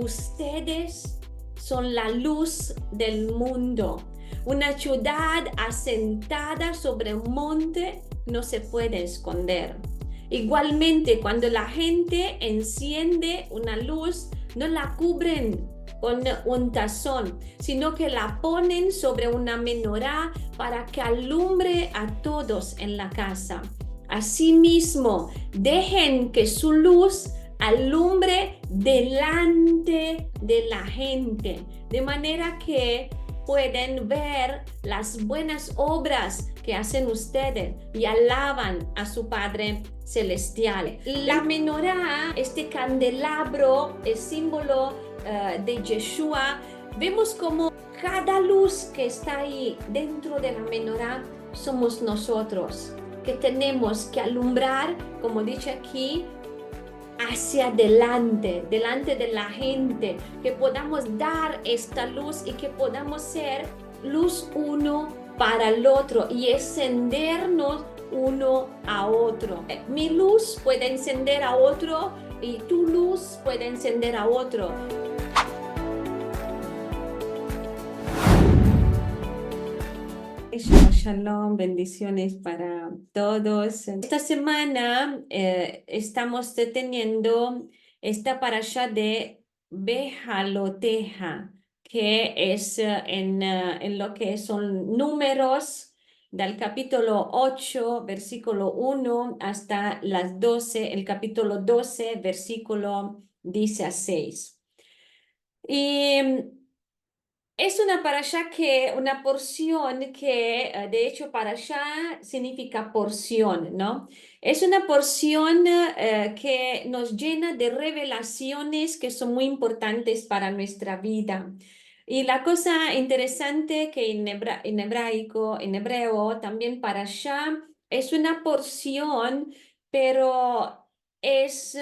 Ustedes son la luz del mundo. Una ciudad asentada sobre un monte no se puede esconder. Igualmente, cuando la gente enciende una luz, no la cubren con un tazón, sino que la ponen sobre una menorá para que alumbre a todos en la casa. Asimismo, dejen que su luz alumbre delante de la gente, de manera que pueden ver las buenas obras que hacen ustedes y alaban a su Padre Celestial. La menorá, este candelabro, es símbolo de Yeshua. Vemos como cada luz que está ahí dentro de la menorá somos nosotros, que tenemos que alumbrar, como dice aquí, hacia adelante, delante de la gente, que podamos dar esta luz y que podamos ser luz uno para el otro y encendernos uno a otro. Mi luz puede encender a otro y tu luz puede encender a otro. Shalom, shalom, bendiciones para todos. Esta semana estamos teniendo esta parasha de Behaloteja, que es en lo que son números del capítulo 8, versículo 1 hasta las 12, el capítulo 12, versículo 16. Y es una parasha una porción que, de hecho, parasha significa porción, ¿no? Es una porción que nos llena de revelaciones que son muy importantes para nuestra vida. Y la cosa interesante que en hebraico, en hebreo, también parasha es una porción, pero es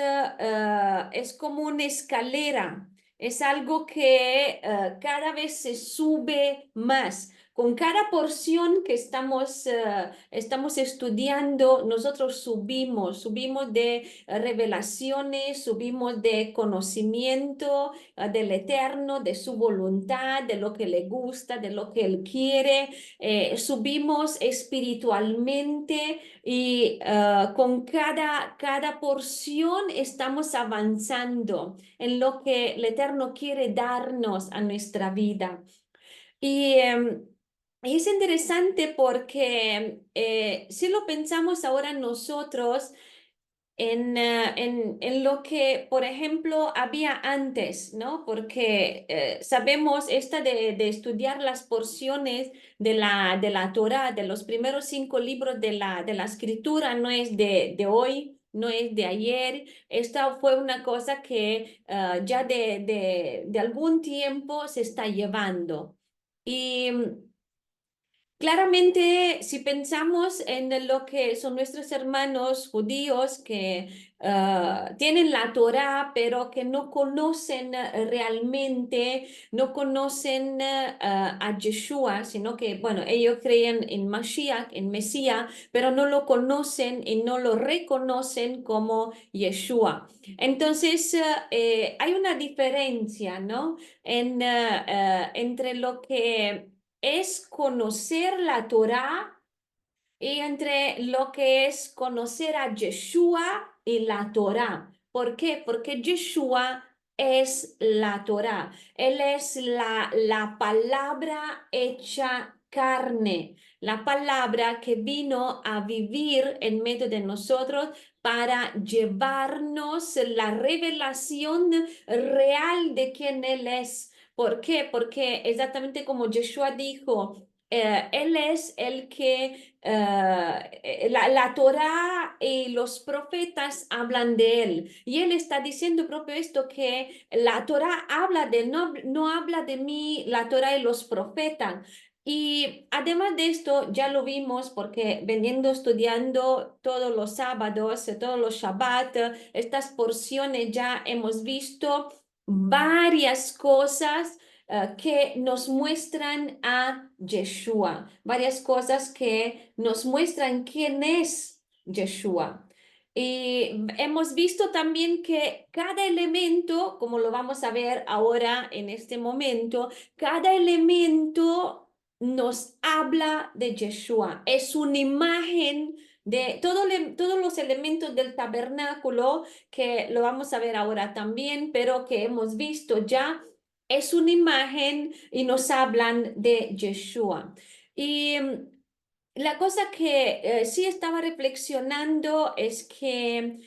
como una escalera. Es algo que cada vez se sube más. Con cada porción que estamos estudiando, nosotros subimos de revelaciones, subimos de conocimiento del Eterno, de su voluntad, de lo que le gusta, de lo que Él quiere. Subimos espiritualmente y con cada porción estamos avanzando en lo que el Eterno quiere darnos a nuestra vida. Y es interesante porque si lo pensamos ahora nosotros en lo que, por ejemplo, había antes, ¿no? Porque sabemos esta de estudiar las porciones de la Torá, de los primeros 5 libros de la escritura, no es de hoy, no es de ayer. Esta fue una cosa que ya de algún tiempo se está llevando. Y claramente, si pensamos en lo que son nuestros hermanos judíos que tienen la Torá, pero que no conocen realmente, no conocen a Yeshua, sino que, bueno, ellos creen en Mashiach, en Mesías, pero no lo conocen y no lo reconocen como Yeshua. Entonces, hay una diferencia, ¿no? Entre lo que es conocer la Torá y entre lo que es conocer a Yeshua y la Torá. ¿Por qué? Porque Yeshua es la Torá. Él es la palabra hecha carne, la palabra que vino a vivir en medio de nosotros para llevarnos la revelación real de quién Él es. ¿Por qué? Porque exactamente como Yeshua dijo, Él es el que la Torá y los profetas hablan de Él. Y Él está diciendo propio esto, que la Torá habla de Él, no habla de mí, la Torá y los profetas. Y además de esto, ya lo vimos porque veniendo estudiando todos los sábados, todos los Shabbat, estas porciones ya hemos visto varias cosas que nos muestran a Yeshua, varias cosas que nos muestran quién es Yeshua. Y hemos visto también que cada elemento, como lo vamos a ver ahora en este momento, cada elemento nos habla de Yeshua. Es una imagen de todos los elementos del tabernáculo, que lo vamos a ver ahora también, pero que hemos visto ya, es una imagen y nos hablan de Yeshua. Y la cosa que sí estaba reflexionando es que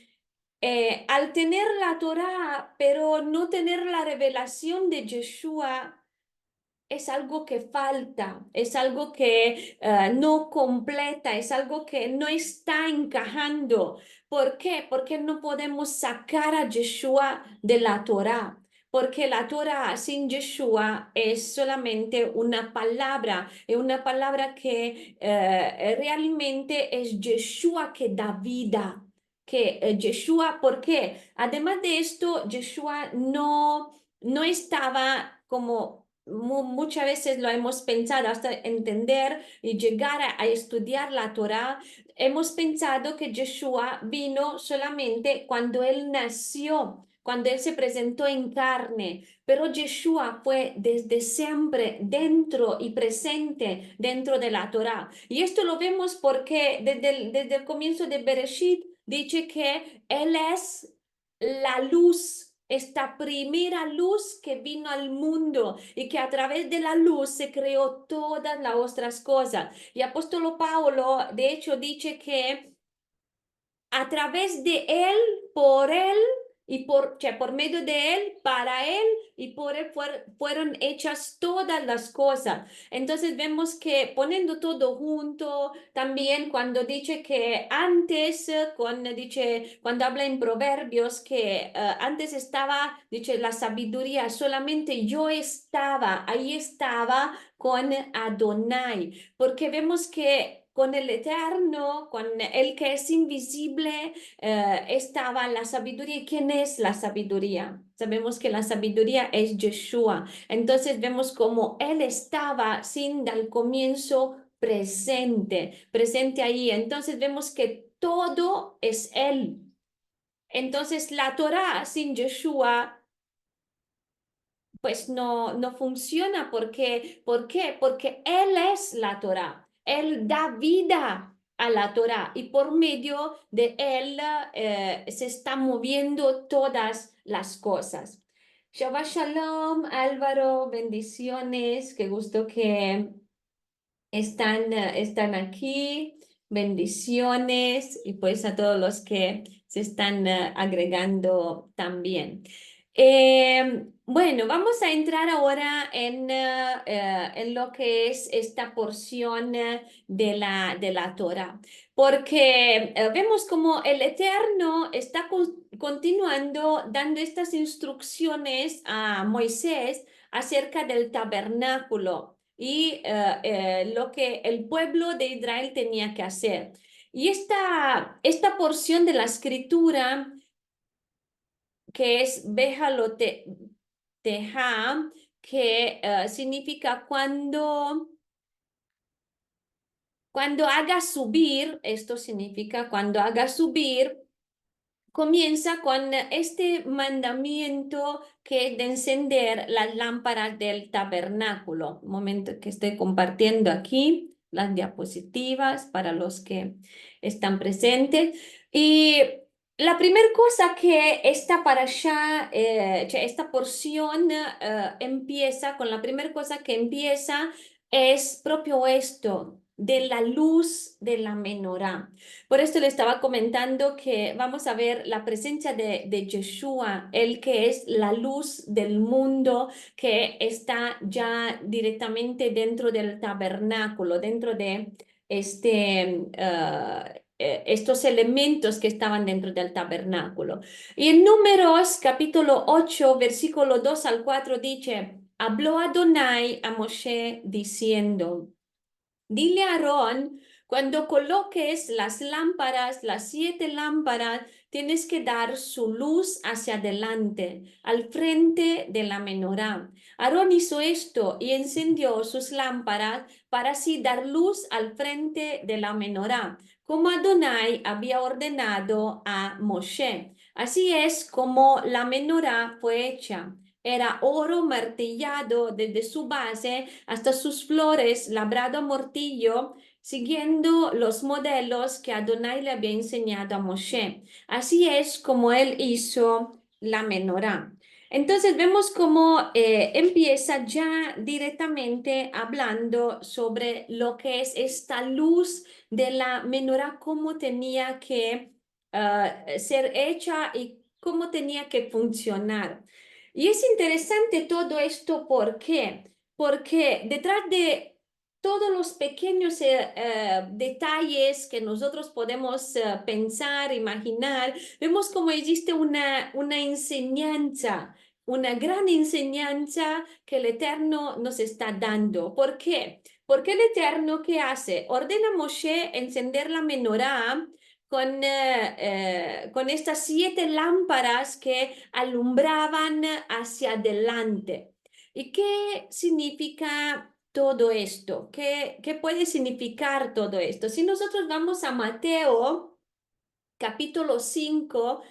al tener la Torá, pero no tener la revelación de Yeshua, es algo que falta, es algo que no completa, es algo que no está encajando. ¿Por qué? Porque no podemos sacar a Yeshua de la Torá. Porque la Torá sin Yeshua es solamente una palabra que realmente es Yeshua que da vida. Que Yeshua, ¿por qué? Además de esto, Yeshua no estaba como muchas veces lo hemos pensado hasta entender y llegar a estudiar la Torá. Hemos pensado que Yeshua vino solamente cuando él nació, cuando él se presentó en carne, pero Yeshua fue desde siempre dentro y presente dentro de la Torá. Y esto lo vemos porque desde el comienzo de Bereshit dice que él es la luz, esta primera luz que vino al mundo y que a través de la luz se creó todas las otras cosas. Y apóstolo Pablo, de hecho, dice que a través de él y por medio de él, para él y por él fueron hechas todas las cosas. Entonces vemos que poniendo todo junto, también cuando dice que antes, cuando habla en Proverbios, que antes estaba, dice, la sabiduría, solamente yo estaba, ahí estaba con Adonai, porque vemos que con el Eterno, con el que es invisible, estaba la sabiduría. ¿Y quién es la sabiduría? Sabemos que la sabiduría es Yeshua. Entonces vemos cómo Él estaba sin al comienzo presente ahí. Entonces vemos que todo es Él. Entonces la Torá sin Yeshua pues no funciona. ¿Por qué? Porque Él es la Torá. Él da vida a la Torá y por medio de Él se están moviendo todas las cosas. Shabbat Shalom, Álvaro, bendiciones. Qué gusto que están aquí. Bendiciones y pues a todos los que se están agregando también. Bueno, vamos a entrar ahora en lo que es esta porción de la Torah, porque vemos como el Eterno está continuando dando estas instrucciones a Moisés acerca del tabernáculo y lo que el pueblo de Israel tenía que hacer. Y esta porción de la escritura que es Teja, que significa cuando haga subir, esto significa cuando haga subir, comienza con este mandamiento que es de encender las lámparas del tabernáculo. Un momento que estoy compartiendo aquí las diapositivas para los que están presentes. Y la primera cosa que esta parasha, esta porción empieza, con la primera cosa que empieza es propio esto, de la luz de la menorá. Por esto le estaba comentando que vamos a ver la presencia de Yeshua, el que es la luz del mundo, que está ya directamente dentro del tabernáculo, dentro de estos elementos que estaban dentro del tabernáculo. Y en Números capítulo 8, versículo 2 al 4 dice, habló Adonai a Moshe diciendo, dile a Aarón, cuando coloques las lámparas, las 7 lámparas, tienes que dar su luz hacia adelante, al frente de la menorá. Aarón hizo esto y encendió sus lámparas para así dar luz al frente de la menorá. como Adonai había ordenado a Moshe. Así es como la menorá fue hecha. Era oro martillado desde su base hasta sus flores, labrado a mortillo, siguiendo los modelos que Adonai le había enseñado a Moshe. Así es como él hizo la menorá. Entonces vemos cómo empieza ya directamente hablando sobre lo que es esta luz de la menorá, cómo tenía que ser hecha y cómo tenía que funcionar. Y es interesante todo esto, ¿por qué? Porque detrás de todos los pequeños detalles que nosotros podemos pensar, imaginar, vemos cómo existe una enseñanza, una gran enseñanza que el Eterno nos está dando. ¿Por qué? Porque el Eterno, ¿qué hace? Ordena a Moshe encender la menorá con estas 7 lámparas que alumbraban hacia adelante. ¿Y qué significa todo esto? ¿Qué puede significar todo esto? Si nosotros vamos a Mateo capítulo 5,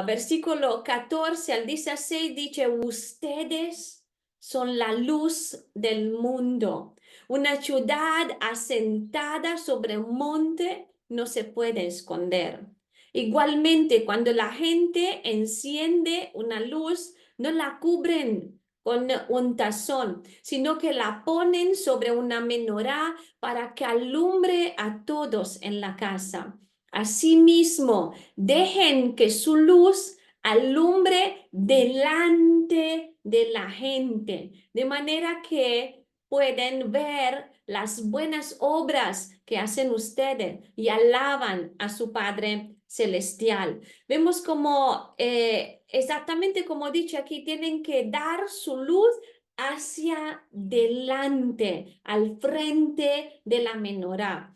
versículo 14 al 16, dice, ustedes son la luz del mundo. Una ciudad asentada sobre un monte no se puede esconder. Igualmente, cuando la gente enciende una luz, no la cubren con un tazón, sino que la ponen sobre una menorá para que alumbre a todos en la casa. Asimismo, dejen que su luz alumbre delante de la gente, de manera que pueden ver las buenas obras que hacen ustedes y alaban a su Padre Celestial. Vemos como exactamente como dice aquí, tienen que dar su luz hacia delante, al frente de la menorá.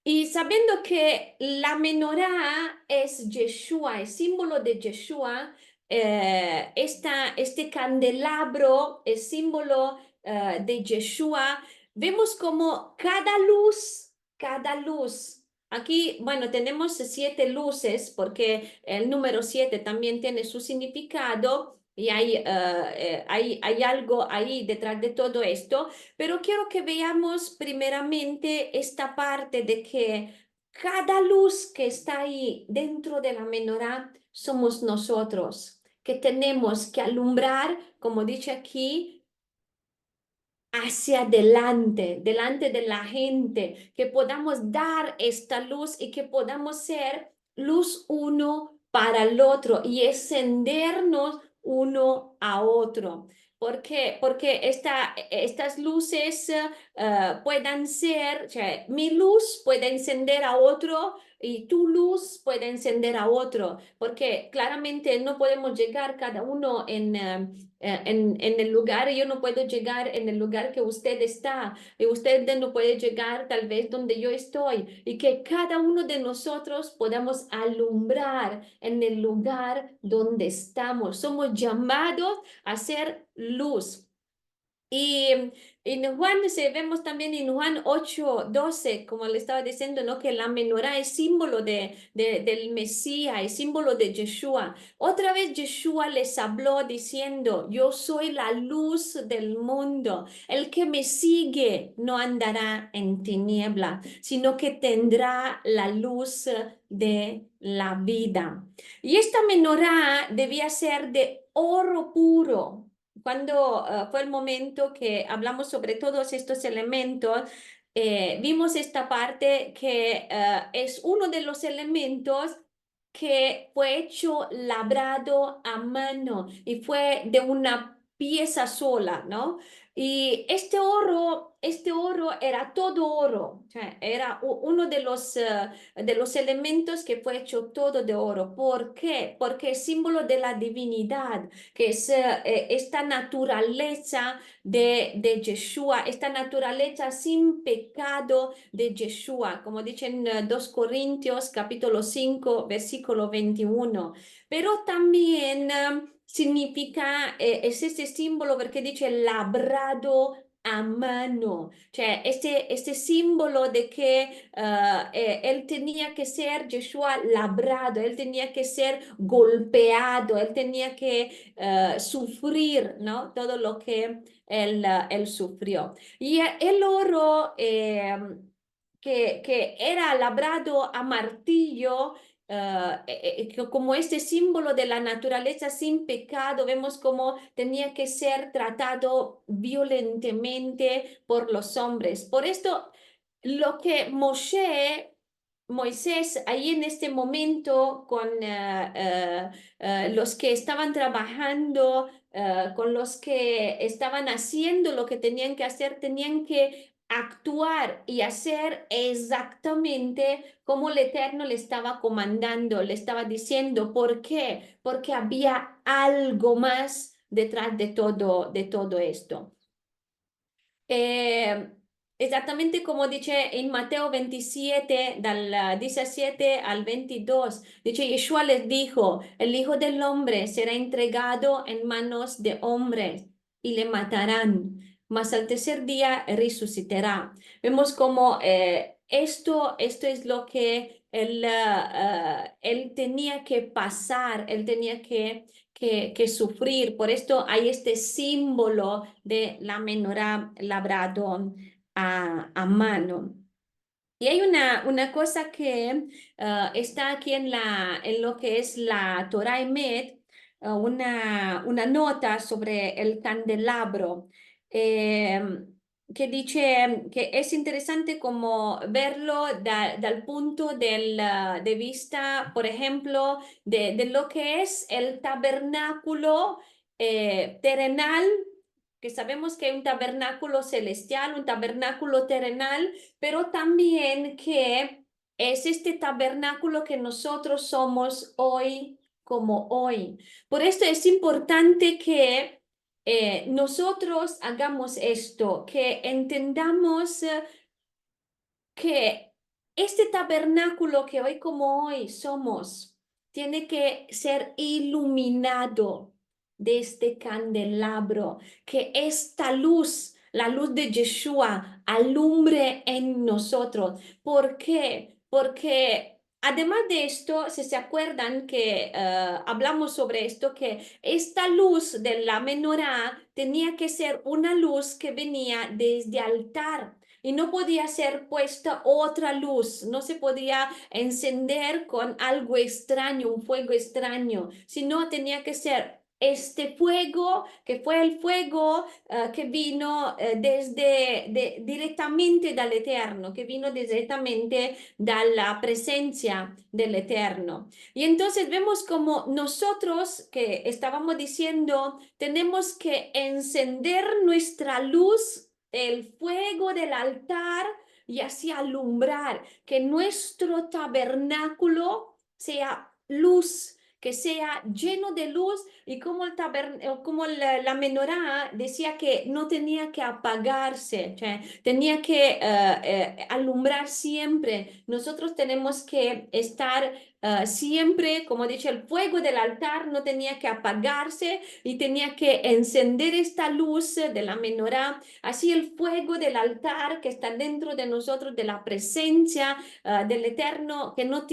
Y sabiendo que la menorá es Yeshua, es símbolo de Yeshua, este candelabro es símbolo de Yeshua, vemos como cada luz, aquí, bueno, tenemos 7 luces porque el número 7 también tiene su significado y hay algo ahí detrás de todo esto. Pero quiero que veamos primeramente esta parte de que cada luz que está ahí dentro de la menorá somos nosotros, que tenemos que alumbrar, como dice aquí, hacia adelante, delante de la gente, que podamos dar esta luz y que podamos ser luz uno para el otro y encendernos uno a otro. ¿Por qué? Porque estas luces puedan ser, o sea, mi luz puede encender a otro y tu luz puede encender a otro, porque claramente no podemos llegar cada uno en el lugar, yo no puedo llegar en el lugar que usted está, y usted no puede llegar tal vez donde yo estoy, y que cada uno de nosotros podamos alumbrar en el lugar donde estamos. Somos llamados a ser luz. Y en Juan, vemos también en Juan 8:12, como le estaba diciendo, ¿no? Que la menorá es símbolo del Mesías, es símbolo de Yeshua. Otra vez Yeshua les habló diciendo, yo soy la luz del mundo. El que me sigue no andará en tiniebla, sino que tendrá la luz de la vida. Y esta menorá debía ser de oro puro. Cuando fue el momento que hablamos sobre todos estos elementos, vimos esta parte que es uno de los elementos que fue hecho labrado a mano y fue de una pieza sola, ¿no? Y este oro era todo oro, o sea, era uno de los elementos que fue hecho todo de oro. ¿Por qué? Porque es símbolo de la divinidad, que es esta naturaleza de Yeshua, esta naturaleza sin pecado de Yeshua, como dice en 2 Corintios capítulo 5, versículo 21. Pero también significa, es este símbolo porque dice labrado a mano. Cioè, este símbolo de que él tenía que ser, Yeshua, labrado, él tenía que ser golpeado, él tenía que sufrir, ¿no? Todo lo que él sufrió. Y el oro que era labrado a martillo, como este símbolo de la naturaleza sin pecado, vemos cómo tenía que ser tratado violentamente por los hombres. Por esto, lo que Moisés, ahí en este momento, con los que estaban trabajando, con los que estaban haciendo lo que tenían que hacer, tenían que actuar y hacer exactamente como el Eterno le estaba comandando, le estaba diciendo. ¿Por qué? Porque había algo más detrás de todo esto. Eh, Esattamente come dice in Mateo 27, dal 17 al 22, dice Yeshua les dijo, el Hijo del Hombre será entregado en manos de hombres y le matarán, mas al tercer día resucitará. Vemos como esto es lo que él tenía que pasar, él tenía que sufrir. Por esto hay este símbolo de la menorá labrado a mano. Y hay una cosa que está aquí en lo que es la Torah Emet, una nota sobre el candelabro, eh, que dice que es interesante como verlo dal punto de vista, por ejemplo, de lo que es el tabernáculo terrenal, que sabemos que hay un tabernáculo celestial, un tabernáculo terrenal, pero también que es este tabernáculo que nosotros somos hoy como hoy. Por esto es importante que nosotros hagamos esto, que entendamos que este tabernáculo que hoy como hoy somos, tiene que ser iluminado de este candelabro, que esta luz, la luz de Yeshua, alumbre en nosotros. ¿Por qué? Porque además de esto, si se acuerdan que hablamos sobre esto, que esta luz de la menorá tenía que ser una luz que venía desde altar y no podía ser puesta otra luz, no se podía encender con algo extraño, un fuego extraño, sino tenía que ser este fuego, que fue el fuego que vino directamente del Eterno, que vino directamente de la presencia del Eterno. Y entonces vemos como nosotros que estábamos diciendo, tenemos que encender nuestra luz, el fuego del altar, y así alumbrar, que nuestro tabernáculo sea luz, que sea lleno de luz. Y como como la menorá decía que no tenía que apagarse, cioè, tenía que alumbrar siempre. Nosotros tenemos que estar siempre, como dice, el fuego del altar no tenía que apagarse y tenía que encender esta luz de la menorá. Así el fuego del altar que está dentro de nosotros, de la presencia del Eterno, que no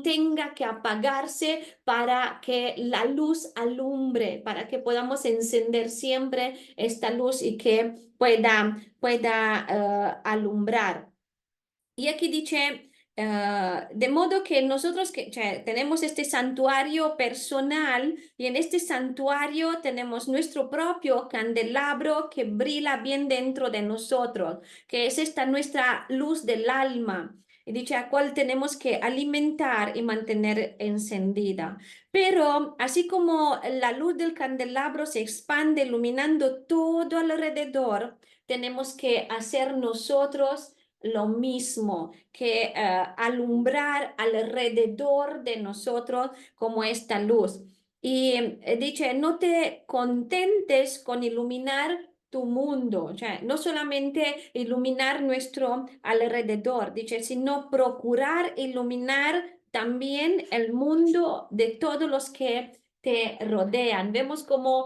tenga que apagarse, para que la luz alumbre, para que podamos encender siempre esta luz y que pueda alumbrar. Y aquí dice, de modo que nosotros cioè, tenemos este santuario personal, y en este santuario tenemos nuestro propio candelabro que brilla bien dentro de nosotros, que es esta nuestra luz del alma. Y dice a cual tenemos que alimentar y mantener encendida. Pero así como la luz del candelabro se expande iluminando todo alrededor, tenemos que hacer nosotros lo mismo, que alumbrar alrededor de nosotros como esta luz. Y dice, no te contentes con iluminar tu mundo, o sea, no solamente iluminar nuestro alrededor, dice, sino procurar iluminar también el mundo de todos los que te rodean. Vemos cómo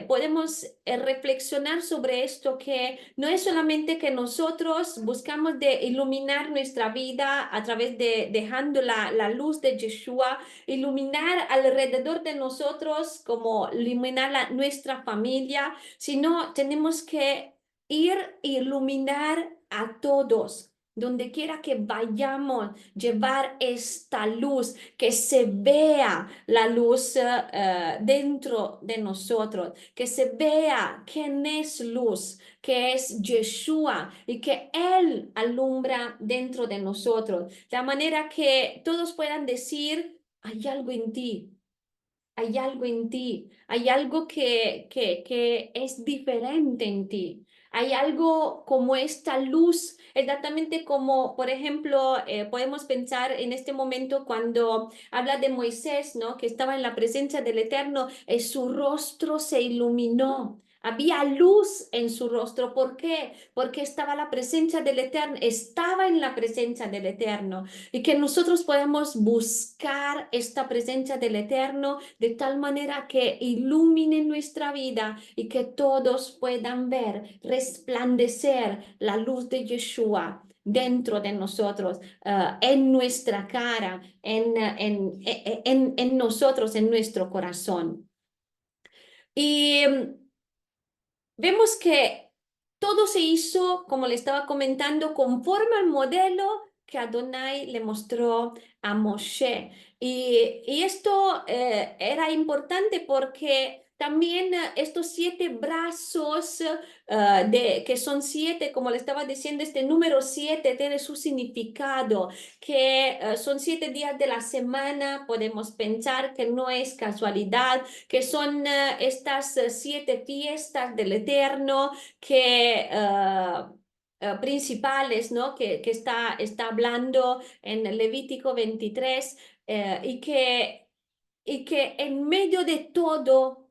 podemos reflexionar sobre esto, que no es solamente que nosotros buscamos de iluminar nuestra vida a través de dejando la luz de Yeshua, iluminar alrededor de nosotros, como iluminar nuestra familia, sino tenemos que ir a iluminar a todos. Donde quiera que vayamos, llevar esta luz, que se vea la luz dentro de nosotros, que se vea quién es luz, que es Yeshua y que Él alumbra dentro de nosotros, de manera que todos puedan decir, hay algo en ti. Hay algo en ti, hay algo que es diferente en ti. Hay algo como esta luz, exactamente como, por ejemplo, podemos pensar en este momento cuando habla de Moisés, ¿no? Que estaba en la presencia del Eterno, su rostro se iluminó. Había luz en su rostro. ¿Por qué? Porque estaba la presencia del Eterno, estaba en la presencia del Eterno. Y que nosotros podamos buscar esta presencia del Eterno de tal manera que ilumine nuestra vida y que todos puedan ver, resplandecer la luz de Yeshua dentro de nosotros, en nuestra cara, en nosotros, en nuestro corazón. Y vemos que todo se hizo, como le estaba comentando, conforme al modelo que Adonai le mostró a Moshe. Y esto era importante porque también estos 7 brazos, que son 7, como le estaba diciendo, este número 7 tiene su significado, que son 7 días de la semana. Podemos pensar que no es casualidad, que son estas 7 fiestas del Eterno que principales, ¿no? Que está hablando en Levítico 23, y que en medio de todo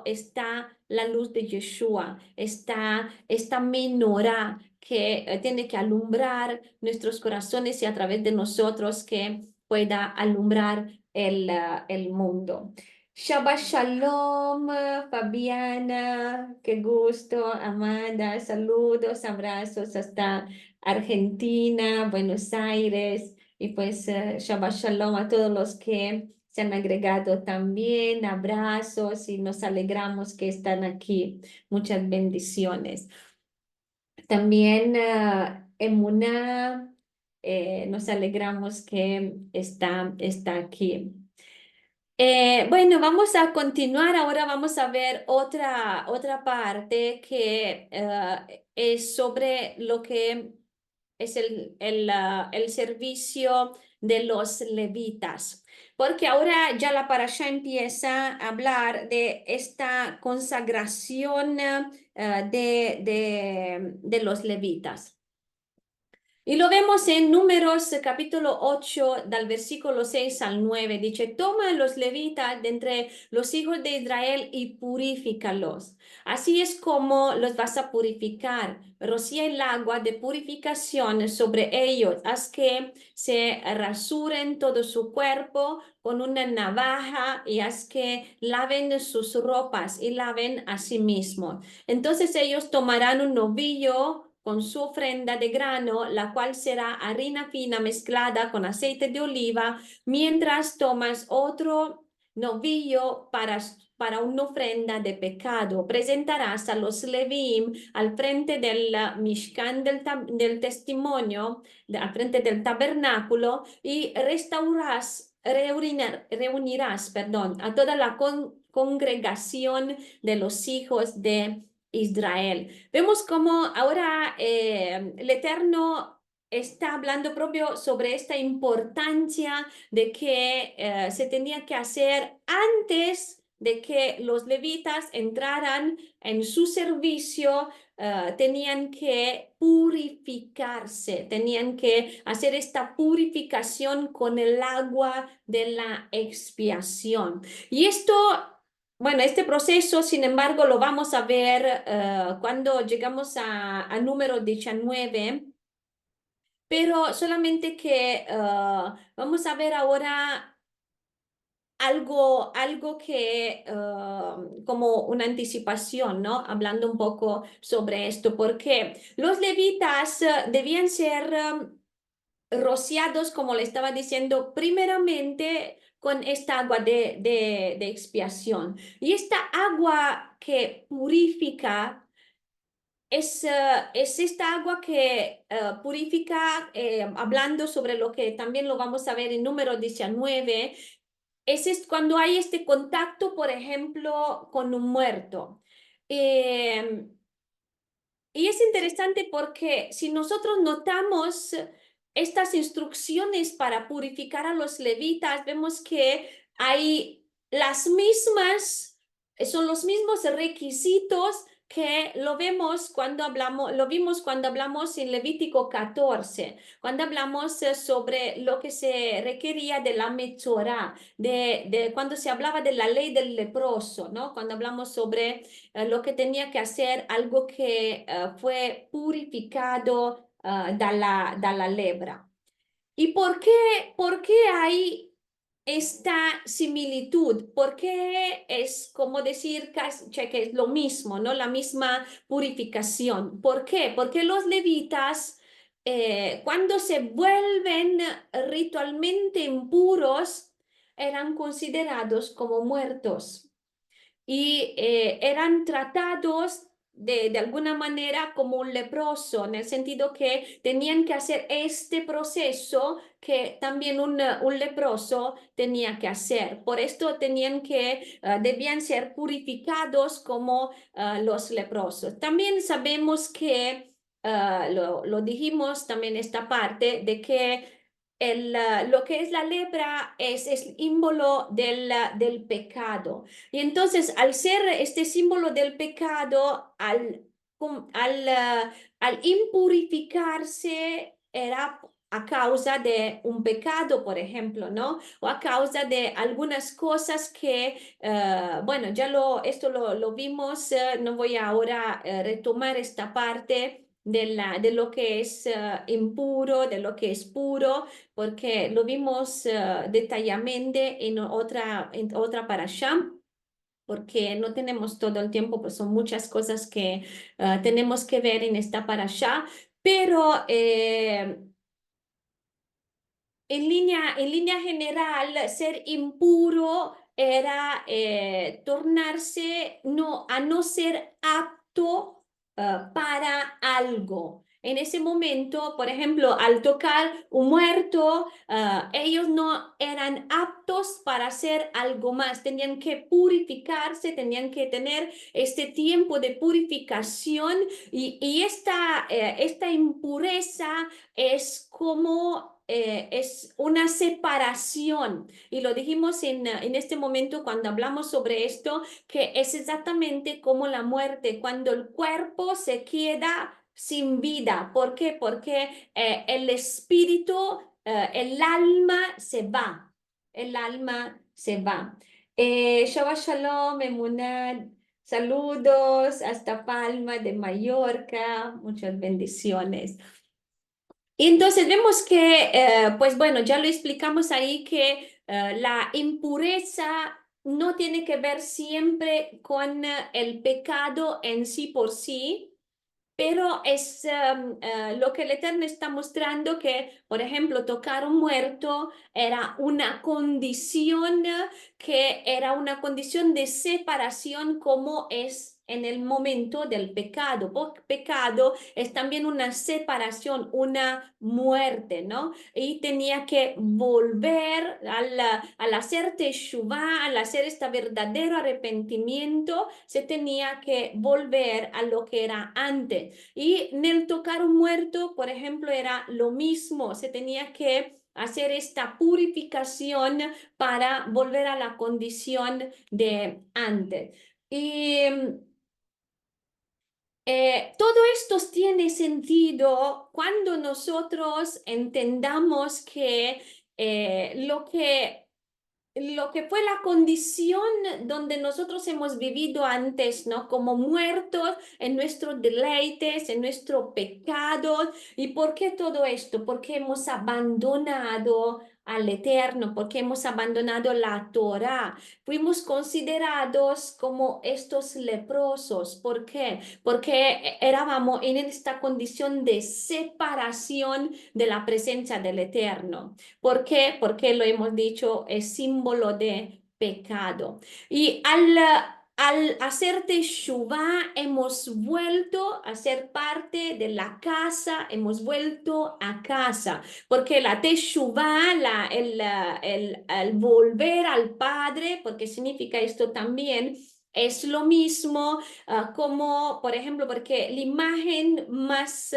está la luz de Yeshua, está esta menorá que tiene que alumbrar nuestros corazones y a través de nosotros que pueda alumbrar el mundo. Shabbat Shalom, Fabiana, qué gusto, Amanda, saludos, abrazos hasta Argentina, Buenos Aires. Y pues Shabbat Shalom a todos los que se han agregado también, abrazos y nos alegramos que están aquí. Muchas bendiciones. También Emuná, nos alegramos que está aquí. Bueno, vamos a continuar. Ahora vamos a ver otra parte que es sobre lo que es el servicio de los levitas. Porque ahora ya la parasha empieza a hablar de esta consagración de los levitas. Y lo vemos en Números capítulo 8, del versículo 6 al 9. Dice, toma a los levitas de entre los hijos de Israel y purifícalos. Así es como los vas a purificar. Rocía el agua de purificación sobre ellos. Haz que se rasuren todo su cuerpo con una navaja y haz que laven sus ropas y laven a sí mismos. Entonces ellos tomarán un novillo con su ofrenda de grano, la cual será harina fina mezclada con aceite de oliva, mientras tomas otro novillo para una ofrenda de pecado. Presentarás a los Levín al frente del Mishkan del testimonio, al frente del tabernáculo, y reunirás, a toda la congregación de los hijos de Israel. Vemos cómo ahora el Eterno está hablando propio sobre esta importancia de que se tenía que hacer antes de que los levitas entraran en su servicio. Tenían que purificarse, tenían que hacer esta purificación con el agua de la expiación. Y esto, bueno, este proceso, sin embargo, lo vamos a ver cuando llegamos a número 19, pero solamente que vamos a ver ahora algo que como una anticipación, ¿no? Hablando un poco sobre esto, porque los levitas debían ser rociados, como le estaba diciendo, primeramente con esta agua de expiación. Y esta agua que purifica es esta agua que purifica, hablando sobre lo que también lo vamos a ver en número 19, cuando hay este contacto, por ejemplo, con un muerto. Eh, y es interesante porque si nosotros notamos estas instrucciones para purificar a los levitas, vemos que hay las mismas, son los mismos requisitos que lo vimos cuando hablamos en Levítico 14, cuando hablamos sobre lo que se requería de la Metzorá, cuando se hablaba de la ley del leproso, ¿no? Cuando hablamos sobre lo que tenía que hacer, algo que fue purificado dalla lepra. ¿Y por qué hay esta similitud? ¿Por qué es como decir que es lo mismo, ¿no? La misma purificación. ¿Por qué? Porque los levitas, cuando se vuelven ritualmente impuros, eran considerados como muertos y eran tratados de alguna manera como un leproso, en el sentido que tenían que hacer este proceso que también un leproso tenía que hacer. Por esto debían ser purificados como los leprosos. También sabemos que, lo dijimos también esta parte, de que lo que es la lepra es símbolo del pecado. Y entonces, al ser este símbolo del pecado, al impurificarse, era a causa de un pecado, por ejemplo, ¿no? O a causa de algunas cosas que, bueno, esto lo vimos, no voy ahora a retomar esta parte de lo que es impuro, de lo que es puro, porque lo vimos detalladamente en otra parashá, porque no tenemos todo el tiempo, pues son muchas cosas que tenemos que ver en esta parashá, pero en línea general, ser impuro era tornarse a no ser apto para algo. En ese momento, por ejemplo, al tocar un muerto, ellos no eran aptos para hacer algo más. Tenían que purificarse, tenían que tener este tiempo de purificación y esta impureza es una separación. Y lo dijimos en este momento cuando hablamos sobre esto, que es exactamente como la muerte, cuando el cuerpo se queda sin vida. ¿Por qué? Porque el espíritu, el alma se va. El alma se va. Shabbat Shalom, Emunat. Saludos hasta Palma de Mallorca. Muchas bendiciones. Y entonces vemos que, pues bueno, ya lo explicamos ahí que la impureza no tiene que ver siempre con el pecado en sí por sí, pero es lo que el Eterno está mostrando que, por ejemplo, tocar un muerto era una condición que era una condición de separación como es en el momento del pecado. Porque pecado es también una separación, una muerte, ¿no? Y tenía que volver al hacer teshuvah, al hacer este verdadero arrepentimiento, se tenía que volver a lo que era antes. Y en el tocar un muerto, por ejemplo, era lo mismo, se tenía que hacer esta purificación para volver a la condición de antes. Y todo esto tiene sentido cuando nosotros entendamos que lo que fue la condición donde nosotros hemos vivido antes, ¿no? Como muertos en nuestros deleites, en nuestro pecado. ¿Y por qué todo esto? Porque hemos abandonado al Eterno, porque hemos abandonado la Torá. Fuimos considerados como estos leprosos. ¿Por qué? Porque éramos en esta condición de separación de la presencia del Eterno. ¿Por qué? Porque lo hemos dicho, es símbolo de pecado. Y al hacer teshuvá, hemos vuelto a ser parte de la casa, hemos vuelto a casa, porque la teshuvá, el volver al Padre, porque significa esto también, es lo mismo como, por ejemplo, porque la imagen más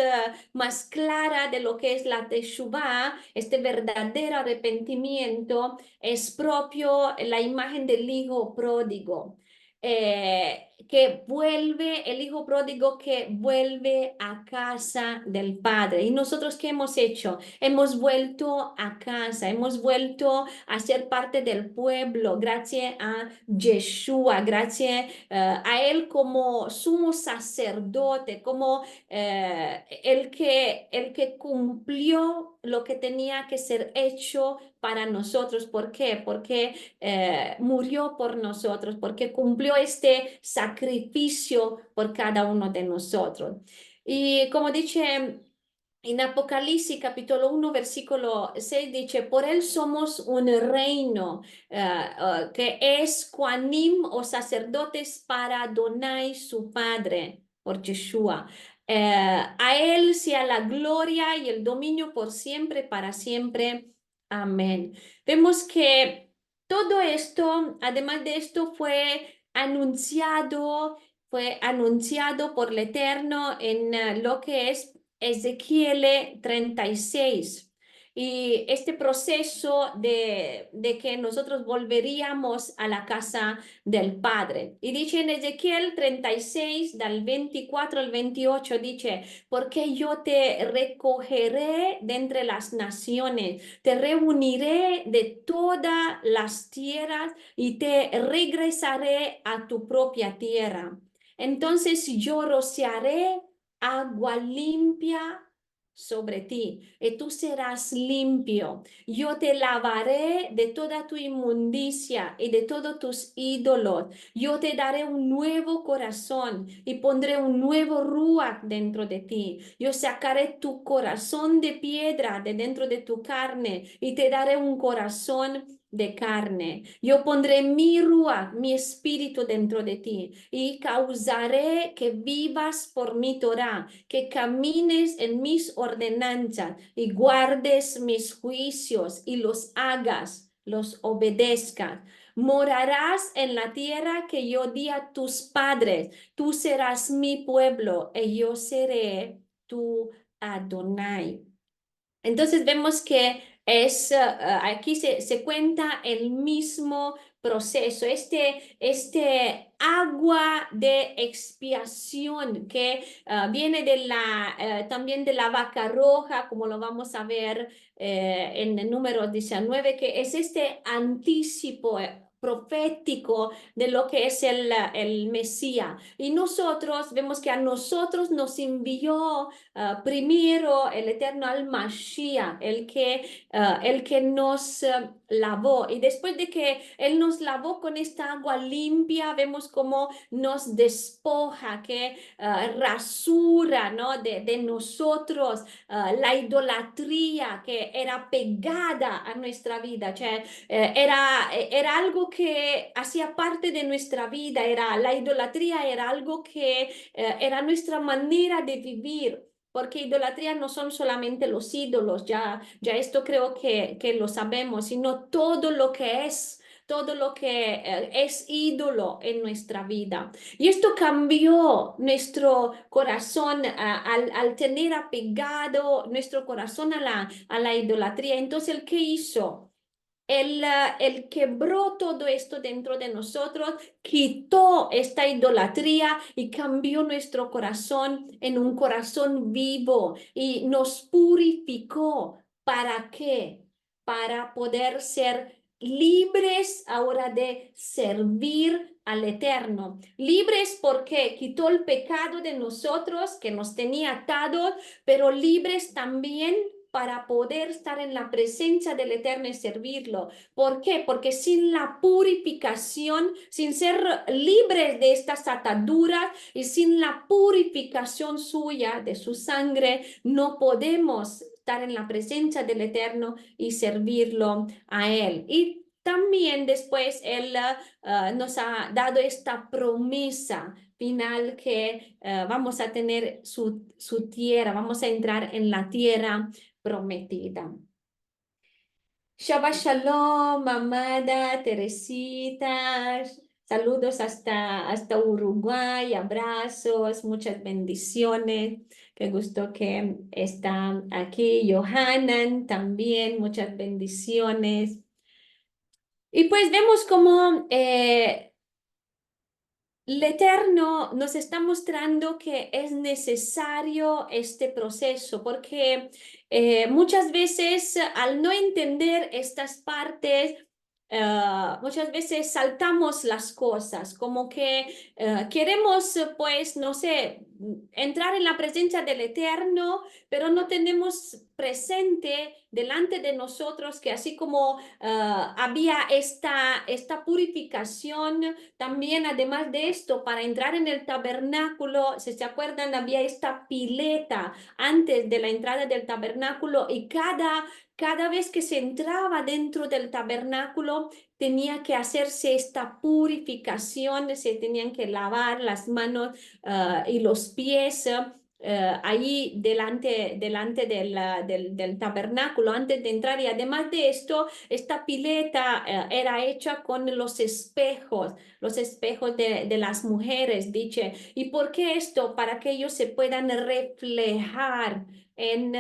clara de lo que es la teshuvá, este verdadero arrepentimiento, es propio la imagen del hijo pródigo. Que vuelve, el hijo pródigo que vuelve a casa del padre. ¿Y nosotros qué hemos hecho? Hemos vuelto a casa, hemos vuelto a ser parte del pueblo, gracias a Yeshua, gracias a él como sumo sacerdote, como el que cumplió lo que tenía que ser hecho para nosotros. ¿Por qué? Porque murió por nosotros, porque cumplió este sacrificio por cada uno de nosotros. Y como dice en Apocalipsis capítulo 1, versículo 6, dice, por él somos un reino que es Quanim o sacerdotes para Adonai su Padre, por Yeshua. A él sea la gloria y el dominio por siempre, para siempre. Amén. Vemos que todo esto, además de esto, fue anunciado por el Eterno en lo que es Ezequiel 36. Y este proceso de que nosotros volveríamos a la casa del Padre. Y dice en Ezequiel 36, del 24 al 28, dice, porque yo te recogeré de entre las naciones, te reuniré de todas las tierras y te regresaré a tu propia tierra. Entonces yo rociaré agua limpia sobre ti y tú serás limpio. Yo te lavaré de toda tu inmundicia y de todos tus ídolos. Yo te daré un nuevo corazón y pondré un nuevo ruach dentro de ti. Yo sacaré tu corazón de piedra de dentro de tu carne y te daré un corazón de carne. Yo pondré mi ruach, mi espíritu dentro de ti y causaré que vivas por mi Torah, que camines en mis ordenanzas y guardes mis juicios y los hagas, los obedezcas. Morarás en la tierra que yo di a tus padres. Tú serás mi pueblo y yo seré tu Adonai. Entonces vemos que aquí se cuenta el mismo proceso, este agua de expiación que viene también de la vaca roja, como lo vamos a ver en el número 19, que es este anticipo profético de lo que es el Mesías. Y nosotros vemos que a nosotros nos envió primero el eterno al Mashiach, el que nos lavó. Y después de que Él nos lavó con esta agua limpia, vemos cómo nos despoja, que rasura, ¿no? de nosotros la idolatría que era pegada a nuestra vida. Cioè, era algo que hacía parte de nuestra vida, la idolatría era algo que era nuestra manera de vivir. Porque idolatría no son solamente los ídolos, ya esto creo que lo sabemos, sino todo lo que es ídolo en nuestra vida. Y esto cambió nuestro corazón al tener apegado nuestro corazón a la idolatría. Entonces, ¿el qué hizo? Él quebró todo esto dentro de nosotros, quitó esta idolatría y cambió nuestro corazón en un corazón vivo y nos purificó. ¿Para qué? Para poder ser libres ahora de servir al Eterno. Libres porque quitó el pecado de nosotros que nos tenía atados, pero libres también para poder estar en la presencia del Eterno y servirlo. ¿Por qué? Porque sin la purificación, sin ser libres de estas ataduras y sin la purificación suya, de su sangre, no podemos estar en la presencia del Eterno y servirlo a Él. Y también después Él nos ha dado esta promesa final que vamos a tener su tierra, vamos a entrar en la tierra prometida. Shabbat Shalom, amada Teresita. Saludos hasta Uruguay, abrazos, muchas bendiciones. Qué gusto que están aquí. Johanan también, muchas bendiciones. Y pues vemos cómo el Eterno nos está mostrando que es necesario este proceso, porque muchas veces al no entender estas partes, muchas veces saltamos las cosas, como que queremos, pues, no sé, entrar en la presencia del Eterno, pero no tenemos presente delante de nosotros que así como había esta purificación, también además de esto, para entrar en el tabernáculo, si se acuerdan, había esta pileta antes de la entrada del tabernáculo y cada vez que se entraba dentro del tabernáculo tenía que hacerse esta purificación, se tenían que lavar las manos y los pies. Ahí delante del tabernáculo antes de entrar, y además de esto esta pileta era hecha con los espejos de las mujeres, dice. ¿Y por qué esto? Para que ellos se puedan reflejar en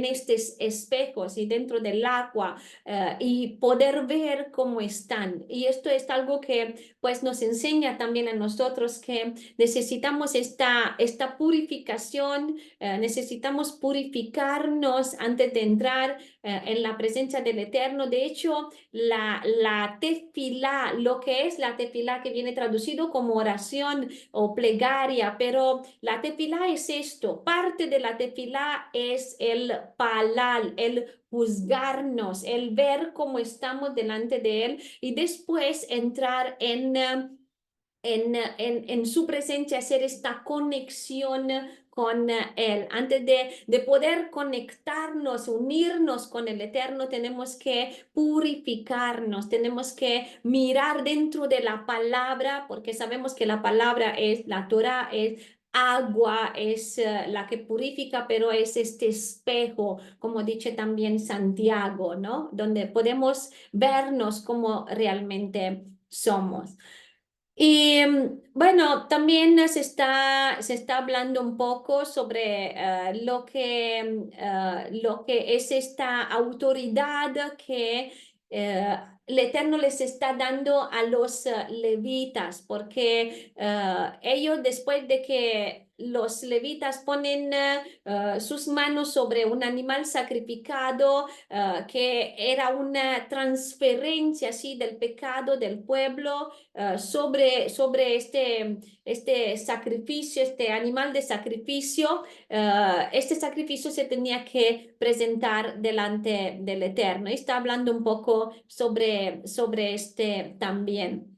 estos espejos y dentro del agua y poder ver cómo están. Y esto es algo que pues nos enseña también a nosotros que necesitamos esta purificación, necesitamos purificarnos antes de entrar en la presencia del Eterno. De hecho, la tefilá, lo que es la tefilá, que viene traducido como oración o plegaria, pero la tefilá es esto, parte de la tefilá es el palal, el juzgarnos, el ver cómo estamos delante de Él y después entrar en su presencia, hacer esta conexión con Él. Antes de poder conectarnos, unirnos con el Eterno, tenemos que purificarnos, tenemos que mirar dentro de la palabra, porque sabemos que la palabra es, la Torah es agua, es la que purifica, pero es este espejo, como dice también Santiago, ¿no? Donde podemos vernos como realmente somos. Y bueno, también se está hablando un poco sobre lo que es esta autoridad que el Eterno les está dando a los levitas, porque ellos después de que los levitas ponen sus manos sobre un animal sacrificado, que era una transferencia así del pecado del pueblo, sobre este sacrificio, este animal de sacrificio. Este sacrificio se tenía que presentar delante del Eterno. Y está hablando un poco sobre este también.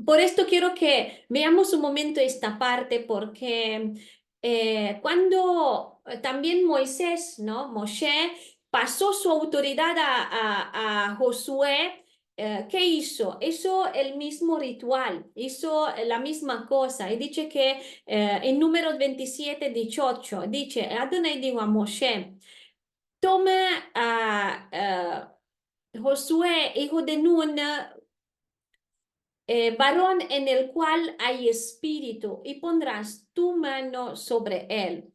Por esto quiero que veamos un momento esta parte, porque cuando también Moisés, ¿no? Moshe pasó su autoridad a Josué, ¿qué hizo? Hizo el mismo ritual, hizo la misma cosa. Y dice que en Números 27, 18, dice, Adonai dijo a Moshe, toma a Josué, hijo de Nun, varón en el cual hay espíritu, y pondrás tu mano sobre él.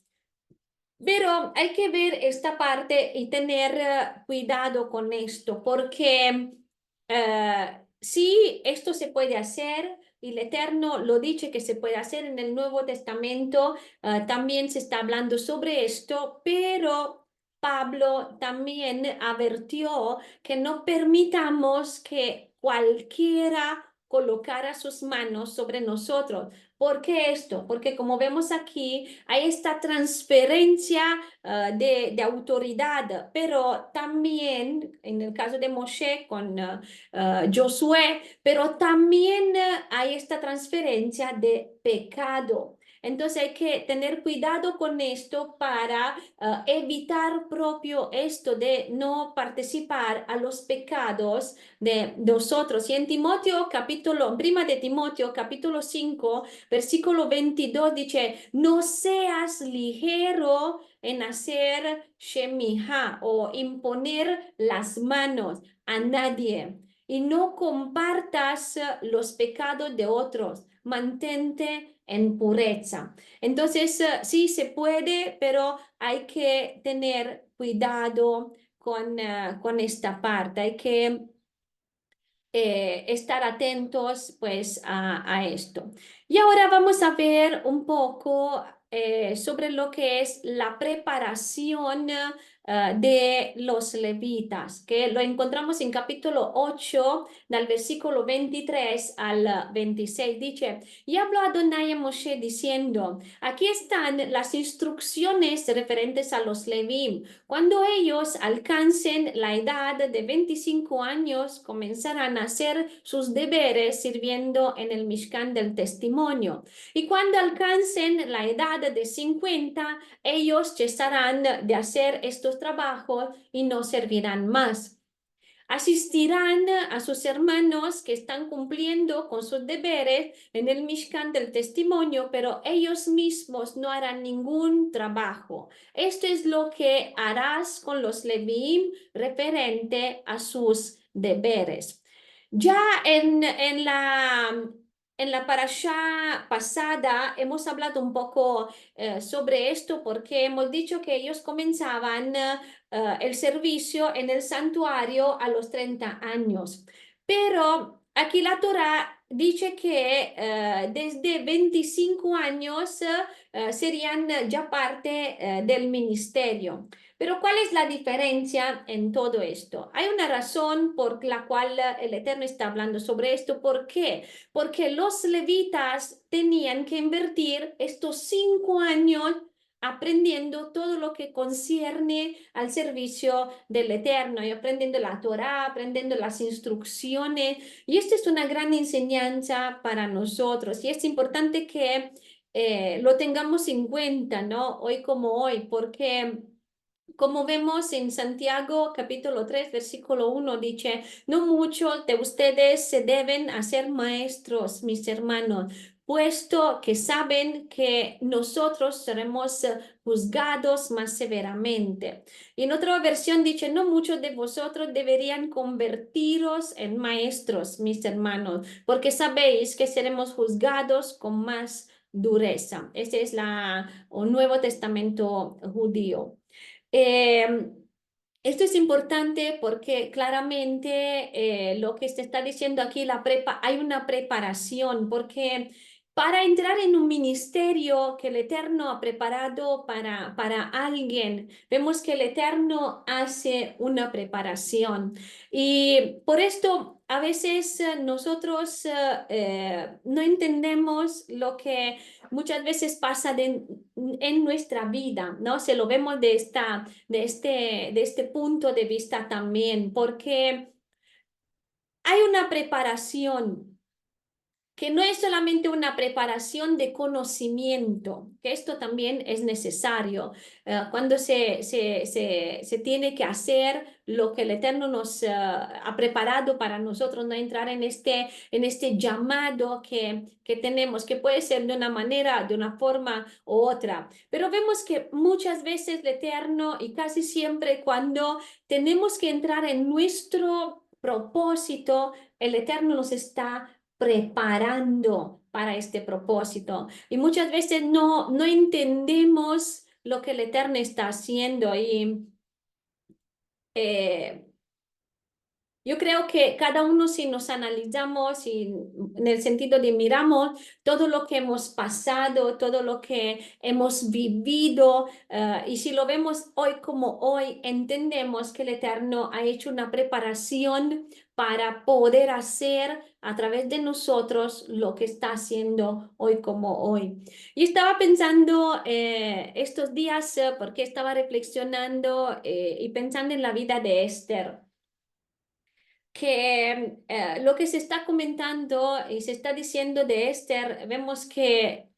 Pero hay que ver esta parte y tener cuidado con esto, porque sí, esto se puede hacer, y el Eterno lo dice que se puede hacer en el Nuevo Testamento, también se está hablando sobre esto, pero Pablo también advirtió que no permitamos que cualquiera colocara sus manos sobre nosotros. ¿Por qué esto? Porque como vemos aquí, hay esta transferencia de autoridad, pero también en el caso de Moshe con Josué, pero también hay esta transferencia de pecado. Entonces hay que tener cuidado con esto para evitar propio esto de no participar a los pecados de nosotros. Y en Timoteo, capítulo, prima de Timoteo, capítulo 5, versículo 22 dice, no seas ligero en hacer shemijá o imponer las manos a nadie y no compartas los pecados de otros. Mantente en pureza. Entonces, sí se puede, pero hay que tener cuidado con esta parte. Hay que estar atentos pues a esto. Y ahora vamos a ver un poco sobre lo que es la preparación de los levitas, que lo encontramos en capítulo 8, del versículo 23 al 26. Dice, y habló Adonai a Moshe diciendo, aquí están las instrucciones referentes a los Levim. Cuando ellos alcancen la edad de 25 años, comenzarán a hacer sus deberes sirviendo en el Mishkan del Testimonio. Y cuando alcancen la edad de 50, ellos cesarán de hacer estos trabajos y no servirán más. Asistirán a sus hermanos que están cumpliendo con sus deberes en el Mishkan del Testimonio, pero ellos mismos no harán ningún trabajo. Esto es lo que harás con los Leviim referente a sus deberes. Ya en la parashá pasada hemos hablado un poco sobre esto porque hemos dicho que ellos comenzaban el servicio en el santuario a los 30 años. Pero aquí la Torá dice que desde 25 años serían ya parte del ministerio. Pero ¿cuál es la diferencia en todo esto? Hay una razón por la cual el Eterno está hablando sobre esto. ¿Por qué? Porque los levitas tenían que invertir estos 5 años aprendiendo todo lo que concierne al servicio del Eterno y aprendiendo la Torá, aprendiendo las instrucciones. Y esto es una gran enseñanza para nosotros y es importante que lo tengamos en cuenta, ¿no? Hoy como hoy, porque como vemos en Santiago capítulo 3 versículo 1 dice, no muchos de ustedes se deben hacer maestros, mis hermanos, puesto que saben que nosotros seremos juzgados más severamente. Y en otra versión dice, no muchos de vosotros deberían convertiros en maestros, mis hermanos, porque sabéis que seremos juzgados con más dureza. Este es un Nuevo Testamento judío. Eh, Esto es importante porque claramente lo que se está diciendo aquí, hay una preparación, porque para entrar en un ministerio que el Eterno ha preparado para alguien, vemos que el Eterno hace una preparación. Y por esto a veces nosotros no entendemos lo que muchas veces pasa en nuestra vida, ¿no? Se lo vemos de este punto de vista también, porque hay una preparación que no es solamente una preparación de conocimiento, que esto también es necesario cuando se tiene que hacer lo que el Eterno nos ha preparado para nosotros, no entrar en este llamado que tenemos, que puede ser de una manera, de una forma u otra. Pero vemos que muchas veces el Eterno y casi siempre cuando tenemos que entrar en nuestro propósito, el Eterno nos está preparando para este propósito. Y muchas veces no entendemos lo que el Eterno está haciendo y eh, Yo creo que cada uno si nos analizamos y en el sentido de miramos todo lo que hemos pasado, todo lo que hemos vivido, y si lo vemos hoy como hoy, entendemos que el Eterno ha hecho una preparación para poder hacer a través de nosotros lo que está haciendo hoy como hoy. Y estaba pensando estos días, porque estaba reflexionando y pensando en la vida de Esther, que lo que se está comentando y se está diciendo de Esther, vemos que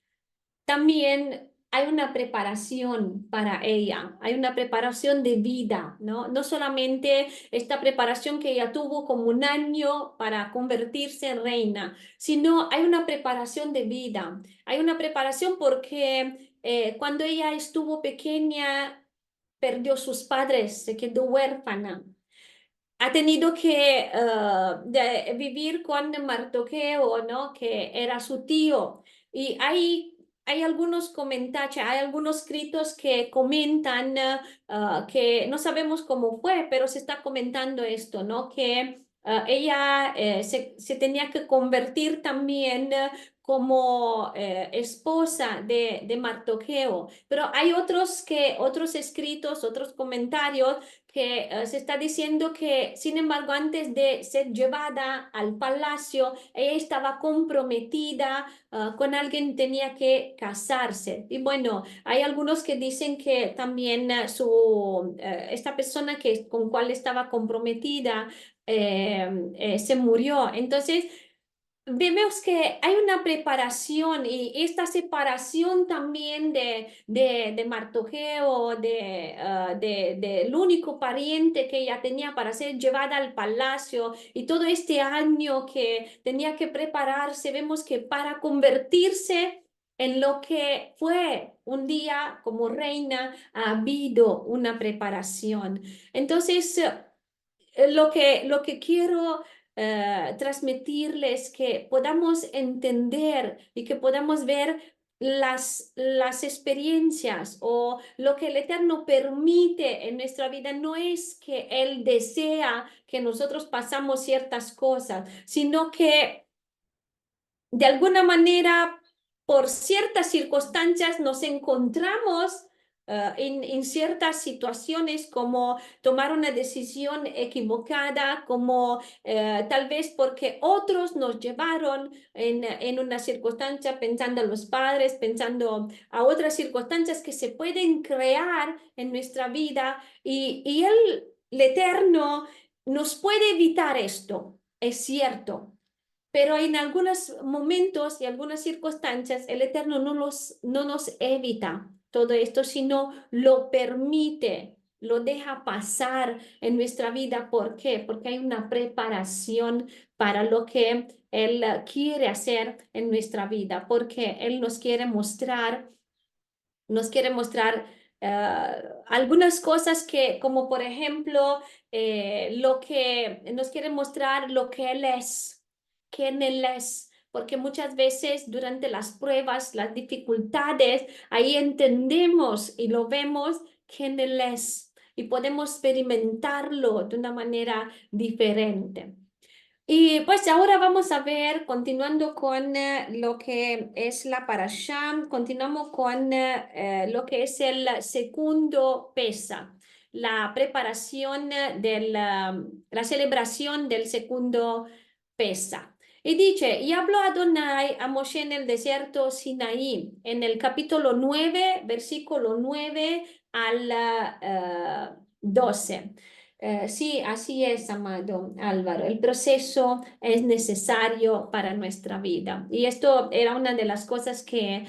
también hay una preparación para ella, hay una preparación de vida, ¿no? No solamente esta preparación que ella tuvo como un año para convertirse en reina, sino hay una preparación de vida, hay una preparación porque cuando ella estuvo pequeña, perdió sus padres, se quedó huérfana, ha tenido que vivir con Mardoqueo, ¿no? Que era su tío. Y hay algunos comentarios, hay algunos escritos que comentan que no sabemos cómo fue, pero se está comentando esto, ¿no? Que ella se tenía que convertir también como esposa de Mardoqueo. Pero hay otros escritos, otros comentarios que se está diciendo que, sin embargo, antes de ser llevada al palacio, ella estaba comprometida con alguien, tenía que casarse. Y bueno, hay algunos que dicen que también esta persona con cual estaba comprometida se murió. Entonces, vemos que hay una preparación y esta separación también de Mardoqueo, del único pariente que ella tenía para ser llevada al palacio y todo este año que tenía que prepararse, vemos que para convertirse en lo que fue un día como reina, ha habido una preparación. Entonces, lo que quiero transmitirles que podamos entender y que podamos ver las experiencias o lo que el Eterno permite en nuestra vida. No es que Él desea que nosotros pasamos ciertas cosas, sino que de alguna manera, por ciertas circunstancias, nos encontramos en ciertas situaciones como tomar una decisión equivocada, como tal vez porque otros nos llevaron en una circunstancia, pensando a los padres, pensando a otras circunstancias que se pueden crear en nuestra vida y el Eterno nos puede evitar esto, es cierto. Pero en algunos momentos y algunas circunstancias, el Eterno no nos evita todo esto, sino lo permite, lo deja pasar en nuestra vida. ¿Por qué? Porque hay una preparación para lo que Él quiere hacer en nuestra vida, porque Él nos quiere mostrar algunas cosas que, como por ejemplo, lo que nos quiere mostrar lo que Él es, quién Él es, porque muchas veces durante las pruebas, las dificultades, ahí entendemos y lo vemos quién Él es y podemos experimentarlo de una manera diferente. Y pues ahora vamos a ver, continuando con lo que es la parashá, continuamos con lo que es el segundo Pesa, la preparación la celebración del segundo Pesa. Y dice, y habló Adonai a Moshe en el desierto Sinaí, en el capítulo 9, versículo 9 al 12. Sí, así es, amado Álvaro. El proceso es necesario para nuestra vida. Y esto era una de las cosas que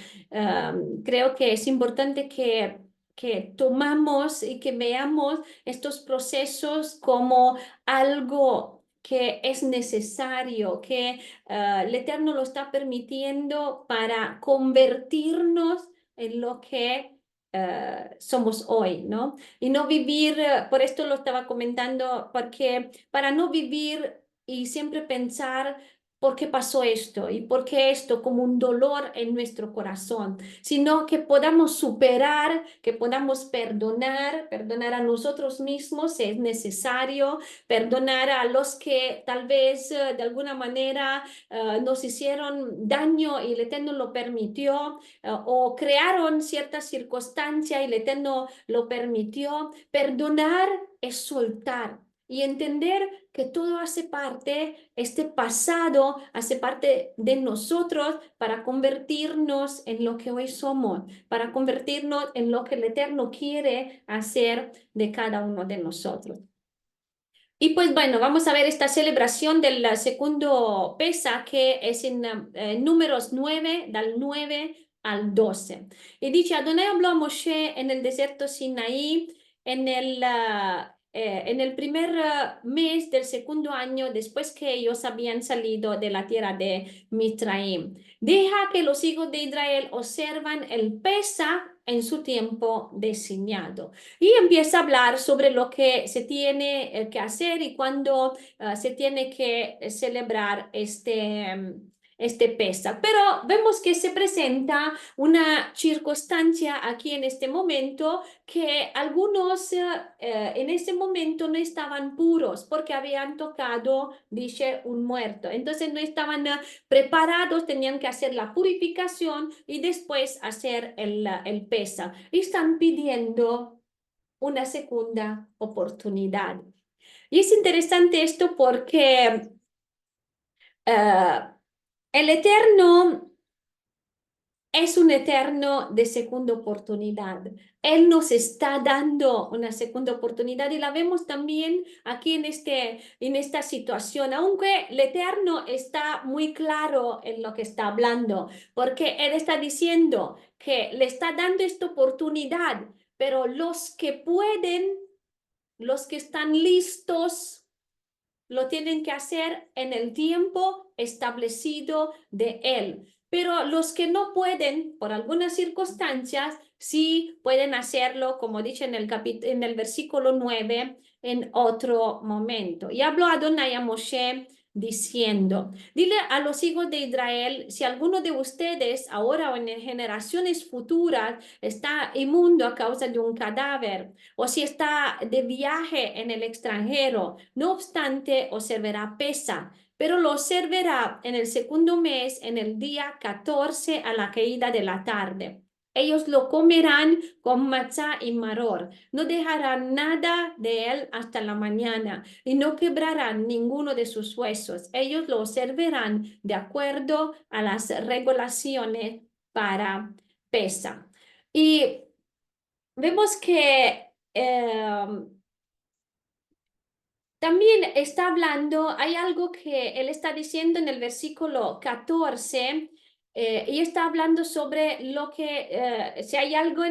creo que es importante que tomamos y que veamos estos procesos como algo que es necesario, que el Eterno lo está permitiendo para convertirnos en lo que somos hoy, ¿no? Y no vivir, por esto lo estaba comentando, porque para no vivir y siempre pensar por qué pasó esto y por qué esto como un dolor en nuestro corazón, sino que podamos superar, que podamos perdonar a nosotros mismos si es necesario, perdonar a los que tal vez de alguna manera nos hicieron daño y el Eterno lo permitió, o crearon ciertas circunstancias y el Eterno lo permitió. Perdonar es soltar y entender que todo hace parte, este pasado hace parte de nosotros para convertirnos en lo que hoy somos, para convertirnos en lo que el Eterno quiere hacer de cada uno de nosotros. Y pues bueno, vamos a ver esta celebración del segundo Pesa, que es en números 9, del 9 al 12. Y dice, Adonai habló a Moshe en el desierto Sinaí, en el primer mes del segundo año, después que ellos habían salido de la tierra de Mitraim. Deja que los hijos de Israel observan el Pesa en su tiempo designado. Y empieza a hablar sobre lo que se tiene que hacer y cuándo se tiene que celebrar este Pesach. Pero vemos que se presenta una circunstancia aquí en este momento que algunos en ese momento no estaban puros porque habían tocado, dice, un muerto. Entonces no estaban preparados, tenían que hacer la purificación y después hacer el Pesach. Y están pidiendo una segunda oportunidad. Y es interesante esto porque eh, el Eterno es un eterno de segunda oportunidad. Él nos está dando una segunda oportunidad y la vemos también aquí en esta situación, aunque el eterno está muy claro en lo que está hablando, porque él está diciendo que le está dando esta oportunidad, pero los que pueden, los que están listos, lo tienen que hacer en el tiempo establecido de él. Pero los que no pueden, por algunas circunstancias, sí pueden hacerlo, como dice en el versículo 9, en otro momento. Y habló Adonai a Moshe diciendo, dile a los hijos de Israel, si alguno de ustedes ahora o en generaciones futuras está inmundo a causa de un cadáver, o si está de viaje en el extranjero, no obstante, observará pesa, pero lo observará en el segundo mes, en el día 14 a la caída de la tarde. Ellos lo comerán con matzá y maror. No dejarán nada de él hasta la mañana y no quebrarán ninguno de sus huesos. Ellos lo observarán de acuerdo a las regulaciones para pesa. Y vemos que también está hablando, hay algo que él está diciendo en el versículo 14, y está hablando sobre lo que, si hay algo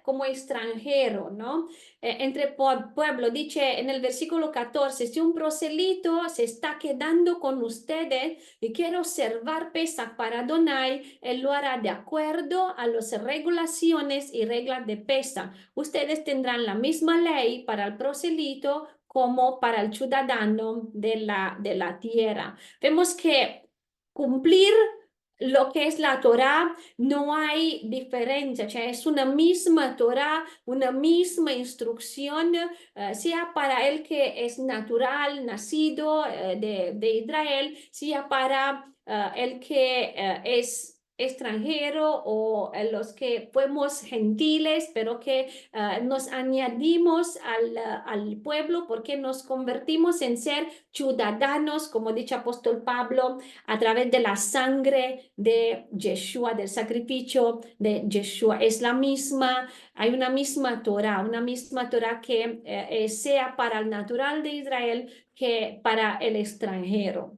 como extranjero, ¿no? Entre pueblo, dice en el versículo 14, si un proselito se está quedando con ustedes y quiere observar Pesach para Adonai, él lo hará de acuerdo a las regulaciones y reglas de Pesach. Ustedes tendrán la misma ley para el proselito como para el ciudadano de la tierra. Vemos que cumplir lo que es la Torá, no hay diferencia, o sea, es una misma Torá, una misma instrucción, sea para el que es natural, nacido de Israel, sea para el que es extranjero o los que fuimos gentiles, pero que nos añadimos al pueblo porque nos convertimos en ser ciudadanos, como dice apóstol Pablo, a través de la sangre de Yeshua, del sacrificio de Yeshua. Es la misma, hay una misma Torah que sea para el natural de Israel que para el extranjero.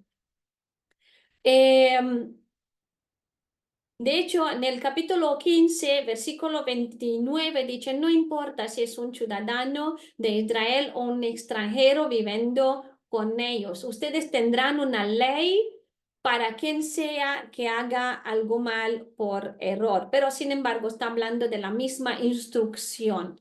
De hecho, en el capítulo 15, versículo 29, dice, no importa si es un ciudadano de Israel o un extranjero viviendo con ellos. Ustedes tendrán una ley para quien sea que haga algo mal por error. Pero sin embargo, está hablando de la misma instrucción.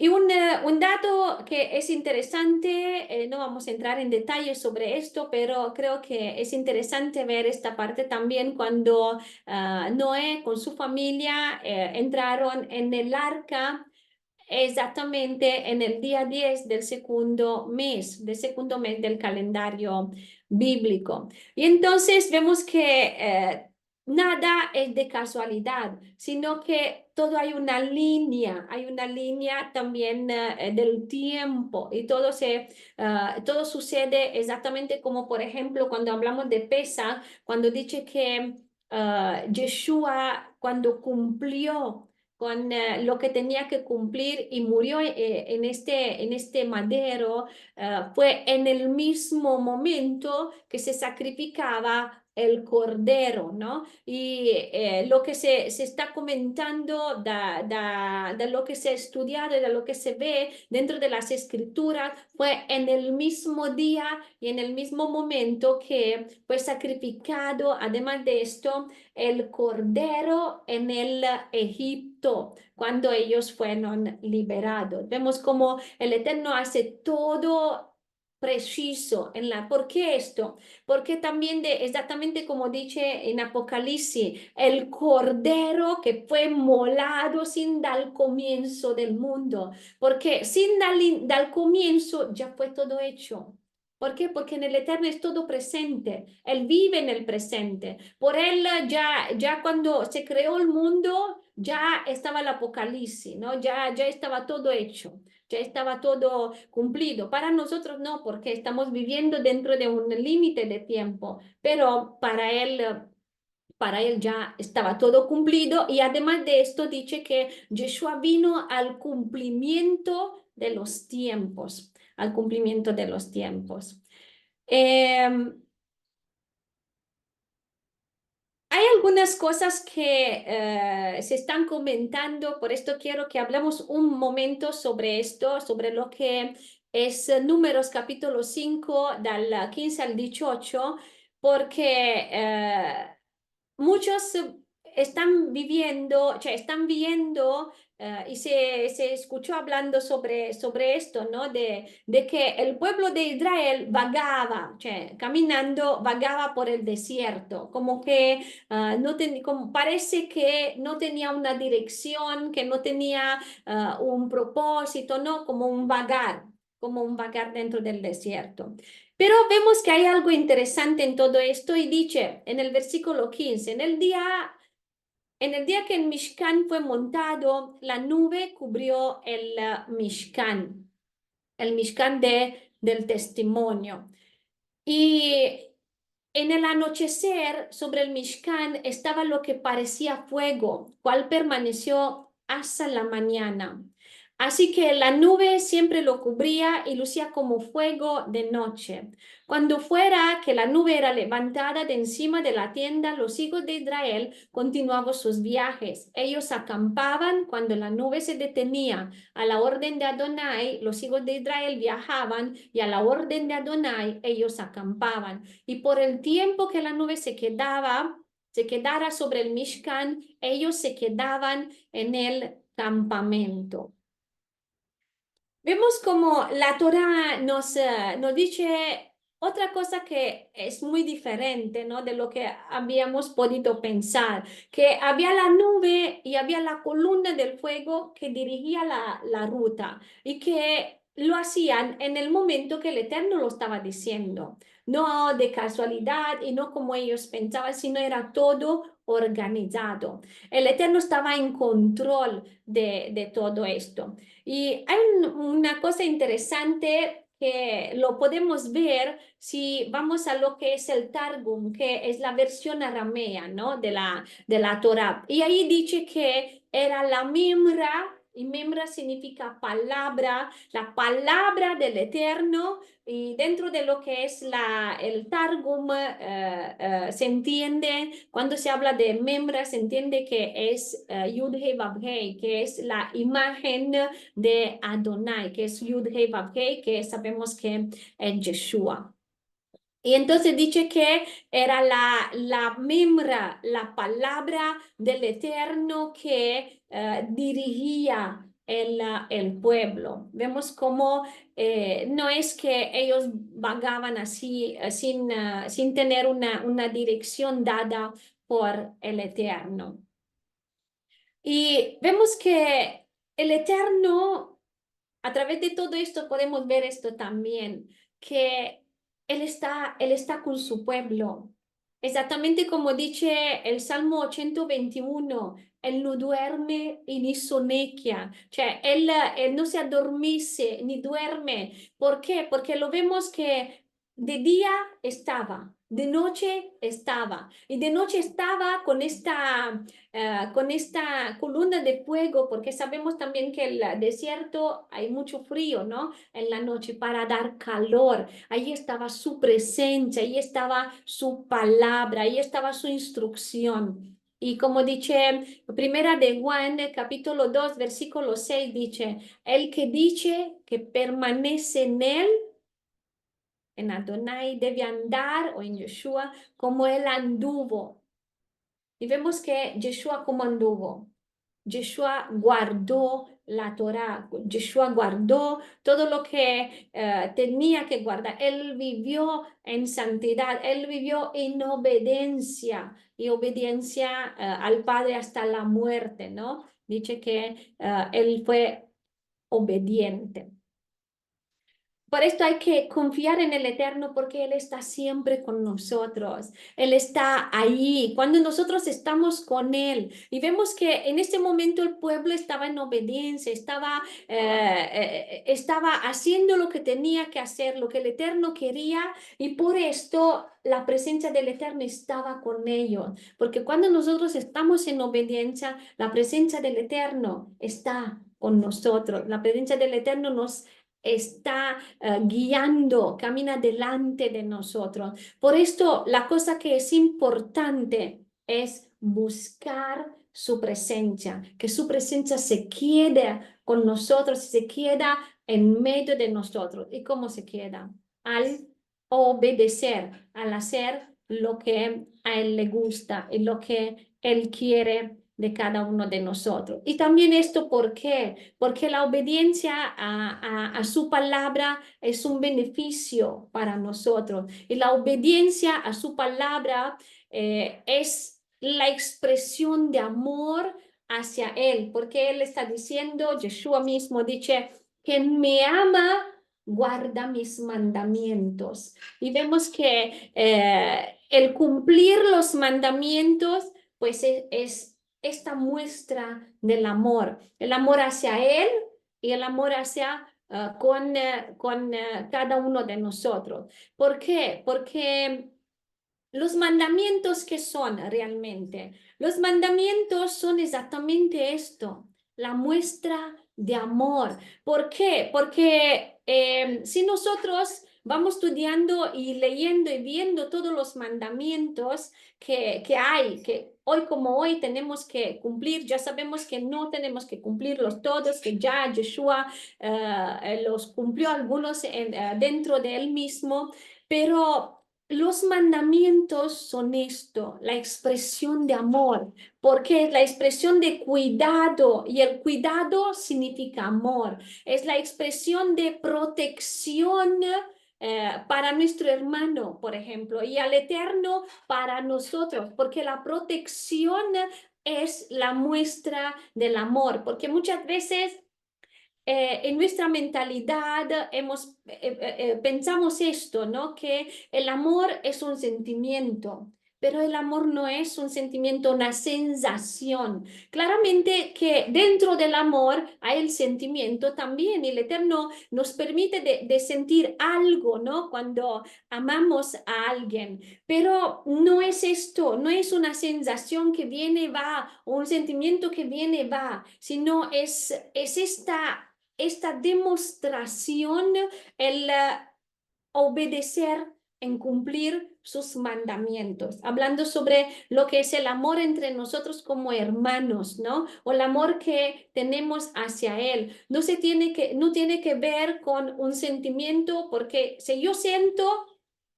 Y un dato que es interesante, no vamos a entrar en detalles sobre esto, pero creo que es interesante ver esta parte también cuando Noé con su familia entraron en el arca exactamente en el día 10 del segundo mes del calendario bíblico. Y entonces vemos que nada es de casualidad, sino que todo hay una línea también del tiempo y todo sucede exactamente como, por ejemplo, cuando hablamos de Pesa, cuando dice que Yeshua, cuando cumplió con lo que tenía que cumplir y murió en este madero, fue en el mismo momento que se sacrificaba el cordero, ¿no? Y lo que se está comentando, de lo que se ha estudiado y de lo que se ve dentro de las escrituras, fue en el mismo día y en el mismo momento que fue sacrificado, además de esto, el cordero en el Egipto, cuando ellos fueron liberados. Vemos cómo el Eterno hace todo preciso en la. ¿Por qué esto? Porque también exactamente como dice en Apocalipsis, el cordero que fue molado sin dar comienzo del mundo, porque sin dar comienzo ya fue todo hecho. ¿Por qué? Porque en el Eterno es todo presente. Él vive en el presente. Por él ya cuando se creó el mundo, ya estaba el Apocalipsis, ¿no? Ya estaba todo hecho, ya estaba todo cumplido. Para nosotros no, porque estamos viviendo dentro de un límite de tiempo, pero para él ya estaba todo cumplido y además de esto dice que Yeshua vino al cumplimiento de los tiempos, al cumplimiento de los tiempos. Eh, Hay algunas cosas que se están comentando, por esto quiero que hablemos un momento sobre esto, sobre lo que es Números capítulo 5, del 15 al 18, porque muchos están viviendo, cioè están viendo y se escuchó hablando sobre esto, ¿no? De que el pueblo de Israel vagaba, cioè, caminando, vagaba por el desierto, como que como parece que no tenía una dirección, que no tenía un propósito, ¿no? Como un vagar dentro del desierto. Pero vemos que hay algo interesante en todo esto y dice en el versículo 15, en el día que el Mishkan fue montado, la nube cubrió el Mishkan del testimonio. Y en el anochecer sobre el Mishkan estaba lo que parecía fuego, cual permaneció hasta la mañana. Así que la nube siempre lo cubría y lucía como fuego de noche. Cuando fuera que la nube era levantada de encima de la tienda, los hijos de Israel continuaban sus viajes. Ellos acampaban cuando la nube se detenía. A la orden de Adonai, los hijos de Israel viajaban y a la orden de Adonai, ellos acampaban. Y por el tiempo que la nube se quedara sobre el Mishkan, ellos se quedaban en el campamento. Vemos como la Torá nos dice otra cosa que es muy diferente, ¿no? De lo que habíamos podido pensar, que había la nube y había la columna del fuego que dirigía la ruta y que lo hacían en el momento que el Eterno lo estaba diciendo, no de casualidad y no como ellos pensaban, sino era todo organizado. El Eterno estaba en control de todo esto. Y hay una cosa interesante que lo podemos ver si vamos a lo que es el Targum, que es la versión aramea, ¿no? de la Torá. Y ahí dice que era la Mimra, y Mimra significa palabra, la palabra del Eterno, y dentro de lo que es el Targum se entiende, cuando se habla de Memra, se entiende que es Yud-Heh Vav-Heh, que es la imagen de Adonai, que es Yud-Heh Vav-Heh, que sabemos que es Yeshua. Y entonces dice que era la Memra, la palabra del Eterno que dirigía el pueblo. Vemos cómo no es que ellos vagaban así sin tener una dirección dada por el Eterno. Y vemos que el Eterno, a través de todo esto podemos ver esto también, que Él está con su pueblo. Exactamente como dice el Salmo 121, Él no duerme y ni sonequia, cioè él no se adormece ni duerme. ¿Por qué? Porque lo vemos que de día estaba, de noche estaba, y de noche estaba con esta columna de fuego, porque sabemos también que en el desierto hay mucho frío, ¿no? En la noche para dar calor. Ahí estaba su presencia, ahí estaba su palabra, ahí estaba su instrucción. Y como dice Primera de Juan, capítulo 2, versículo 6, dice, el que dice que permanece en Adonai, debe andar, o en Yeshua, como él anduvo. Y vemos que Yeshua como anduvo. Yeshua guardó la Torá, Yeshua guardó todo lo que tenía que guardar. Él vivió en santidad, él vivió en obediencia y obediencia al Padre hasta la muerte, ¿no? Dice que él fue obediente. Por esto hay que confiar en el Eterno porque Él está siempre con nosotros. Él está ahí cuando nosotros estamos con Él. Y vemos que en este momento el pueblo estaba en obediencia, estaba haciendo lo que tenía que hacer, lo que el Eterno quería. Y por esto la presencia del Eterno estaba con ellos. Porque cuando nosotros estamos en obediencia, la presencia del Eterno está con nosotros. La presencia del Eterno nos está guiando, camina delante de nosotros. Por esto, la cosa que es importante es buscar su presencia, que su presencia se quede con nosotros, se queda en medio de nosotros. ¿Y cómo se queda? Al obedecer, al hacer lo que a Él le gusta y lo que Él quiere de cada uno de nosotros. Y también esto, ¿por qué? Porque la obediencia a su palabra es un beneficio para nosotros. Y la obediencia a su palabra es la expresión de amor hacia Él, porque Él está diciendo, Yeshua mismo dice, quien me ama, guarda mis mandamientos. Y vemos que el cumplir los mandamientos, pues es esta muestra del amor, el amor hacia Él y el amor hacia con cada uno de nosotros. ¿Por qué? Porque los mandamientos, ¿qué son realmente? Los mandamientos son exactamente esto, la muestra de amor. ¿Por qué? Porque si nosotros vamos estudiando y leyendo y viendo todos los mandamientos que hay, que hoy como hoy tenemos que cumplir, ya sabemos que no tenemos que cumplirlos todos, que ya Yeshua los cumplió algunos dentro de él mismo, pero los mandamientos son esto, la expresión de amor, porque es la expresión de cuidado y el cuidado significa amor. Es la expresión de protección para nuestro hermano, por ejemplo, y al Eterno para nosotros, porque la protección es la muestra del amor, porque muchas veces en nuestra mentalidad pensamos esto, ¿no? Que el amor es un sentimiento, pero el amor no es un sentimiento, una sensación. Claramente que dentro del amor hay el sentimiento también, y el Eterno nos permite de sentir algo, ¿no? Cuando amamos a alguien, pero no es esto, no es una sensación que viene y va, o un sentimiento que viene y va, sino es esta demostración, el obedecer en cumplir sus mandamientos, hablando sobre lo que es el amor entre nosotros como hermanos, ¿no? O el amor que tenemos hacia Él. No tiene que ver con un sentimiento, porque si yo siento,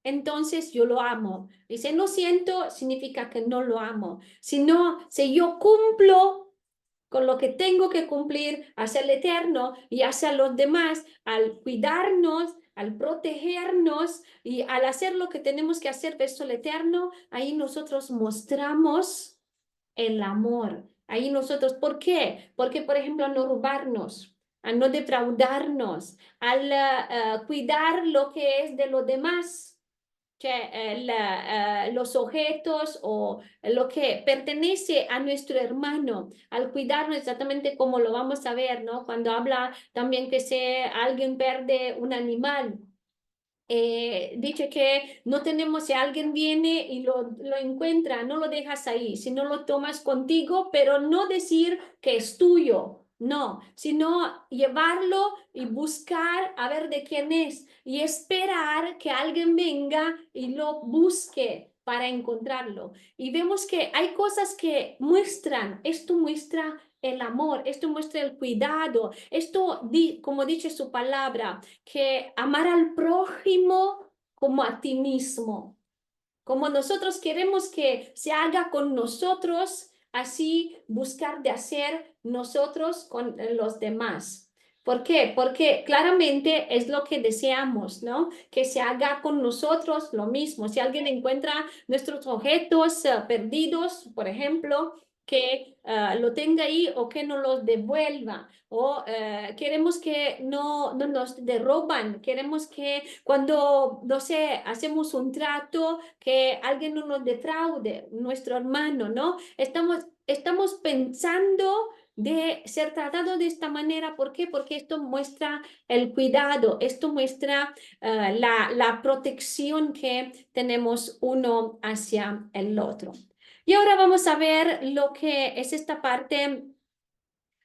entonces yo lo amo. Y si no siento, significa que no lo amo. Si yo cumplo con con lo que tengo que cumplir hacia el Eterno y hacia los demás, al cuidarnos, al protegernos y al hacer lo que tenemos que hacer verso el Eterno, ahí nosotros mostramos el amor. Ahí nosotros, ¿por qué? Porque, por ejemplo, a no robarnos, a no defraudarnos, al cuidar lo que es de los demás. Los objetos o lo que pertenece a nuestro hermano, al cuidarnos exactamente como lo vamos a ver, ¿no? Cuando habla también que si alguien pierde un animal, dice que no tenemos, si alguien viene y lo encuentra, no lo dejas ahí, si no lo tomas contigo, pero no decir que es tuyo, no, sino llevarlo y buscar a ver de quién es y esperar que alguien venga y lo busque para encontrarlo. Y vemos que hay cosas que muestran, esto muestra el amor, esto muestra el cuidado, esto, como dice su palabra, que amar al prójimo como a ti mismo. Como nosotros queremos que se haga con nosotros, así buscar de hacer nosotros con los demás. ¿Por qué? Porque claramente es lo que deseamos, ¿no? Que se haga con nosotros lo mismo. Si alguien encuentra nuestros objetos perdidos, por ejemplo, que lo tenga ahí o que no los devuelva. O queremos que no nos derroban. Queremos que cuando, no sé, hacemos un trato, que alguien no nos defraude, nuestro hermano, ¿no? Estamos pensando de ser tratado de esta manera. ¿Por qué? Porque esto muestra el cuidado, esto muestra la protección que tenemos uno hacia el otro. Y ahora vamos a ver lo que es esta parte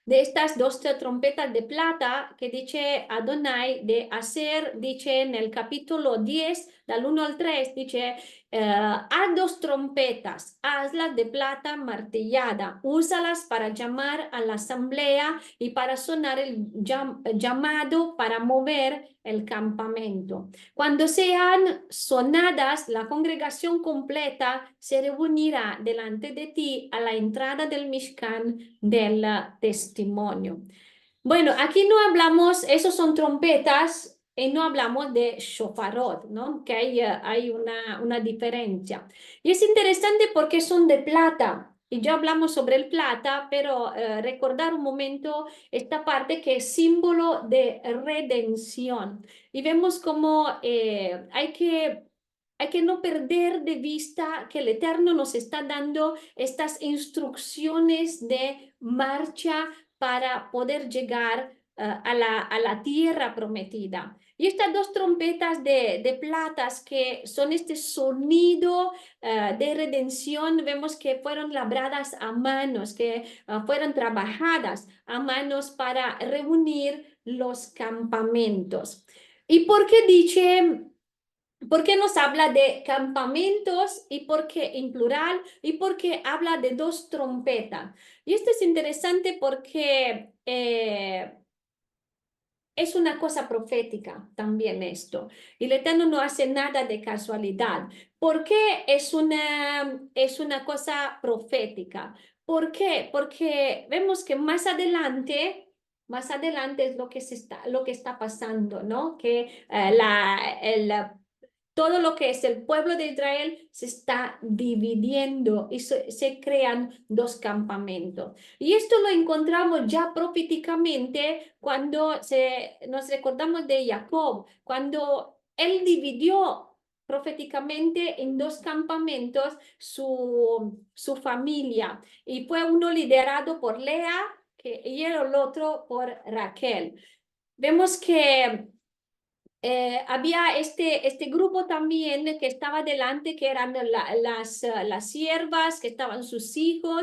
de estas dos trompetas de plata que dice Adonai de hacer, dice en el capítulo 10, del 1 al 3, dice, haz dos trompetas, hazlas de plata martillada, úsalas para llamar a la asamblea y para sonar el llamado para mover el campamento. Cuando sean sonadas, la congregación completa se reunirá delante de ti a la entrada del Mishkan del testimonio. Bueno, aquí no hablamos, esos son trompetas y no hablamos de shofarot, ¿no? Que hay una diferencia. Y es interesante porque son de plata. Y ya hablamos sobre el plata, pero recordar un momento esta parte que es símbolo de redención. Y vemos como hay que no perder de vista que el Eterno nos está dando estas instrucciones de marcha para poder llegar a la tierra prometida. Y estas dos trompetas de platas que son este sonido de redención, vemos que fueron labradas a manos, que fueron trabajadas a manos para reunir los campamentos. ¿Y por qué dice... ¿Por qué nos habla de campamentos y por qué en plural y por qué habla de dos trompetas? Y esto es interesante porque es una cosa profética también esto. Y el Eterno no hace nada de casualidad. ¿Por qué es una cosa profética? ¿Por qué? Porque vemos que más adelante es lo que está pasando, ¿no? Que todo lo que es el pueblo de Israel se está dividiendo y se crean dos campamentos. Y esto lo encontramos ya proféticamente cuando nos recordamos de Jacob, cuando él dividió proféticamente en dos campamentos su familia. Y fue uno liderado por Lea y el otro por Raquel. Vemos que había este grupo también que estaba delante, que eran las siervas, que estaban sus hijos.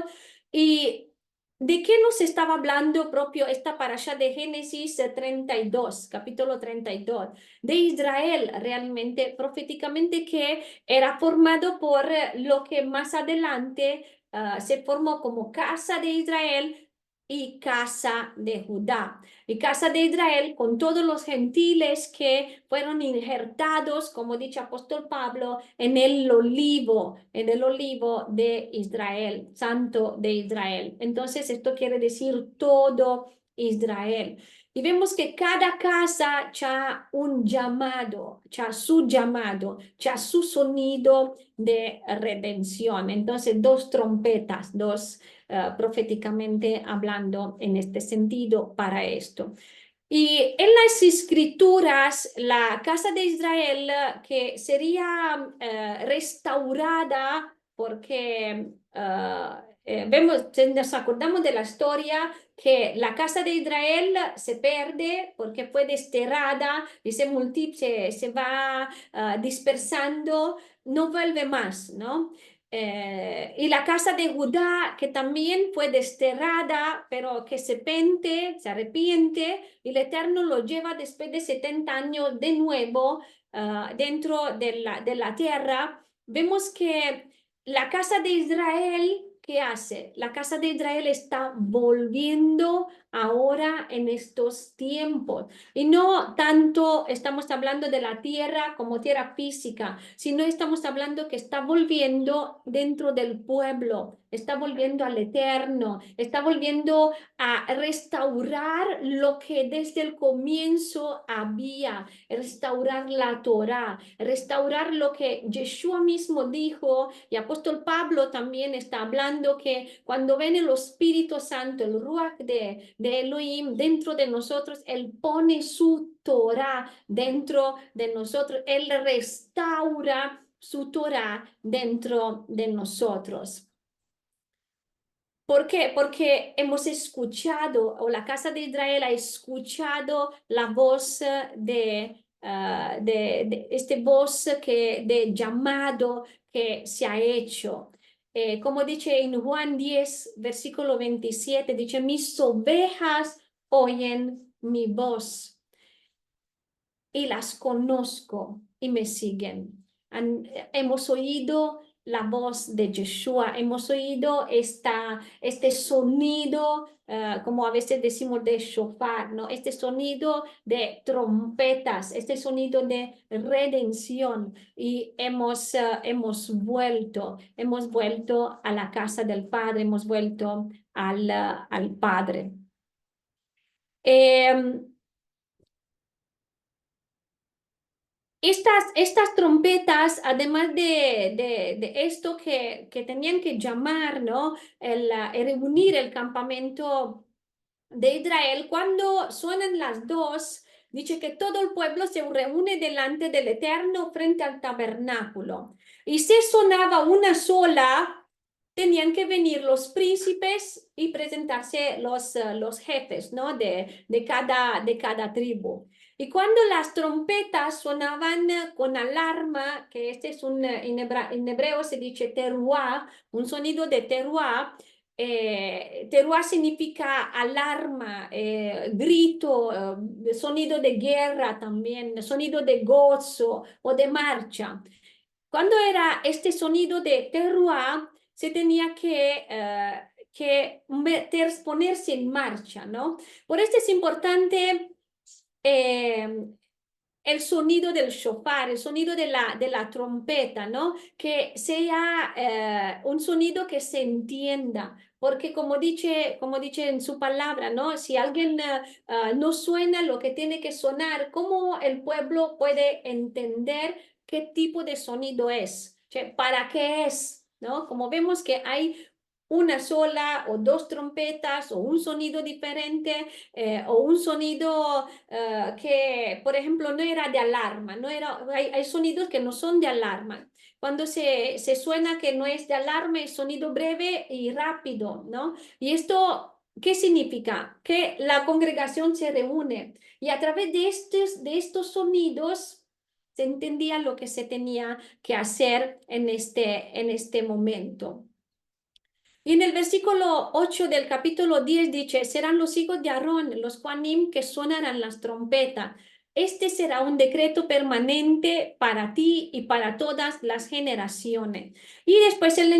¿Y de qué nos estaba hablando propio esta parasha de Génesis 32, capítulo 32? De Israel, realmente, proféticamente, que era formado por lo que más adelante se formó como casa de Israel, y casa de Judá. Y casa de Israel con todos los gentiles que fueron injertados, como dice apóstol Pablo, en el olivo de Israel, santo de Israel. Entonces, esto quiere decir todo Israel. Y vemos que cada casa ya un llamado, ya su llamado, ya su sonido de redención. Entonces, dos trompetas, dos proféticamente hablando en este sentido para esto. Y en las escrituras, la casa de Israel que sería restaurada porque vemos, nos acordamos de la historia que la casa de Israel se pierde porque fue desterrada y se va dispersando, no vuelve más, ¿no? Y la casa de Judá, que también fue desterrada, pero que se arrepiente, y el Eterno lo lleva después de 70 años de nuevo dentro de la tierra. Vemos que la casa de Israel, ¿qué hace? La casa de Israel está volviendo ahora en estos tiempos. Y no tanto estamos hablando de la tierra como tierra física, sino estamos hablando que está volviendo dentro del pueblo, está volviendo al Eterno, está volviendo a restaurar lo que desde el comienzo había, restaurar la Torá, restaurar lo que Yeshua mismo dijo, y apóstol Pablo también está hablando que cuando viene el Espíritu Santo, el Ruach de Elohim dentro de nosotros, Él pone su Torah dentro de nosotros, Él restaura su Torah dentro de nosotros. ¿Por qué? Porque hemos escuchado, o la casa de Israel ha escuchado la voz de este voz de llamado que se ha hecho. Como dice en Juan 10, versículo 27, dice, mis ovejas oyen mi voz y las conozco y me siguen. Hemos oído la voz de Yeshua, hemos oído este sonido, como a veces decimos de shofar, ¿no? Este sonido de trompetas, este sonido de redención, y hemos vuelto a la casa del Padre, hemos vuelto al Padre. Estas trompetas, además de esto que tenían que llamar, ¿no? El reunir el campamento de Israel, cuando suenan las dos, dice que todo el pueblo se reúne delante del Eterno frente al tabernáculo. Y si sonaba una sola, tenían que venir los príncipes y presentarse los jefes, ¿no? De cada tribu. Y cuando las trompetas sonaban con alarma, que este es en hebreo se dice teruá, un sonido de teruá, teruá significa alarma, grito, sonido de guerra también, sonido de gozo o de marcha. Cuando era este sonido de teruá, se tenía que ponerse en marcha, ¿no? Por esto es importante el sonido del shofar, el sonido de la trompeta, ¿no? Que sea un sonido que se entienda, porque como dice en su palabra, ¿no? Si alguien no suena lo que tiene que sonar, ¿cómo el pueblo puede entender qué tipo de sonido es? ¿Para qué es? ¿No? Como vemos que hay una sola o dos trompetas o un sonido diferente o un sonido que, por ejemplo, no era de alarma, hay sonidos que no son de alarma. Cuando se suena que no es de alarma, es sonido breve y rápido, ¿no? Y esto, ¿qué significa? Que la congregación se reúne y a través de estos sonidos se entendía lo que se tenía que hacer en este momento. Y en el versículo 8 del capítulo 10 dice, serán los hijos de Aarón, los Juanim, que sonarán las trompetas. Este será un decreto permanente para ti y para todas las generaciones. Y después el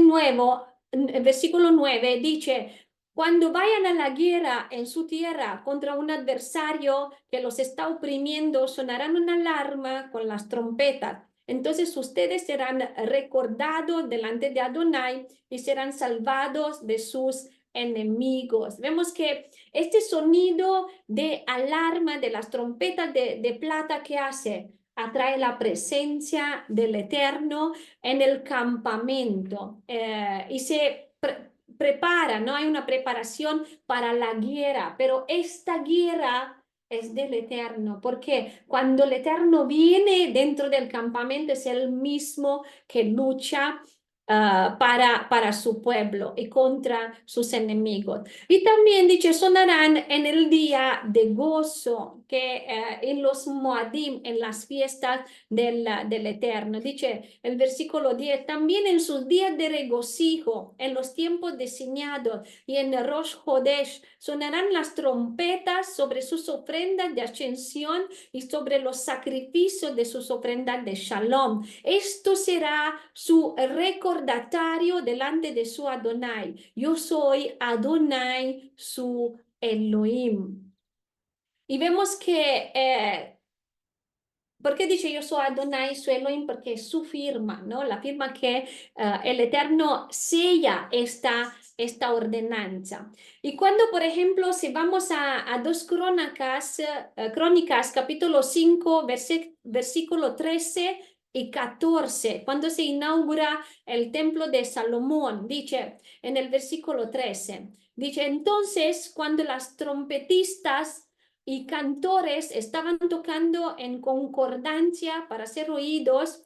versículo 9 dice, Cuando vayan a la guerra en su tierra contra un adversario que los está oprimiendo, sonarán una alarma con las trompetas. Entonces ustedes serán recordados delante de Adonai y serán salvados de sus enemigos. Vemos que este sonido de alarma de las trompetas de plata que hace, atrae la presencia del Eterno en el campamento y se prepara, ¿no? Hay una preparación para la guerra, pero esta guerra es del Eterno, porque cuando el Eterno viene dentro del campamento es el mismo que lucha para su pueblo y contra sus enemigos. Y también dice, sonarán en el día de gozo, que en los Moadim, en las fiestas del Eterno. Dice el versículo 10, también en sus días de regocijo, en los tiempos designados y en Rosh Hodesh, sonarán las trompetas sobre sus ofrendas de ascensión y sobre los sacrificios de sus ofrendas de shalom. Esto será su recordatorio delante de su Adonai. Yo soy Adonai, su Elohim. Y vemos que ¿por qué dice yo soy Adonai, su Elohim? Porque es su firma, ¿no? La firma que el Eterno sella esta ordenanza. Y cuando, por ejemplo, si vamos a 2 Crónicas, Crónicas capítulo 5, versículo 13 y 14, cuando se inaugura el templo de Salomón, dice en el versículo 13, dice, entonces cuando las trompetistas y cantores estaban tocando en concordancia para ser oídos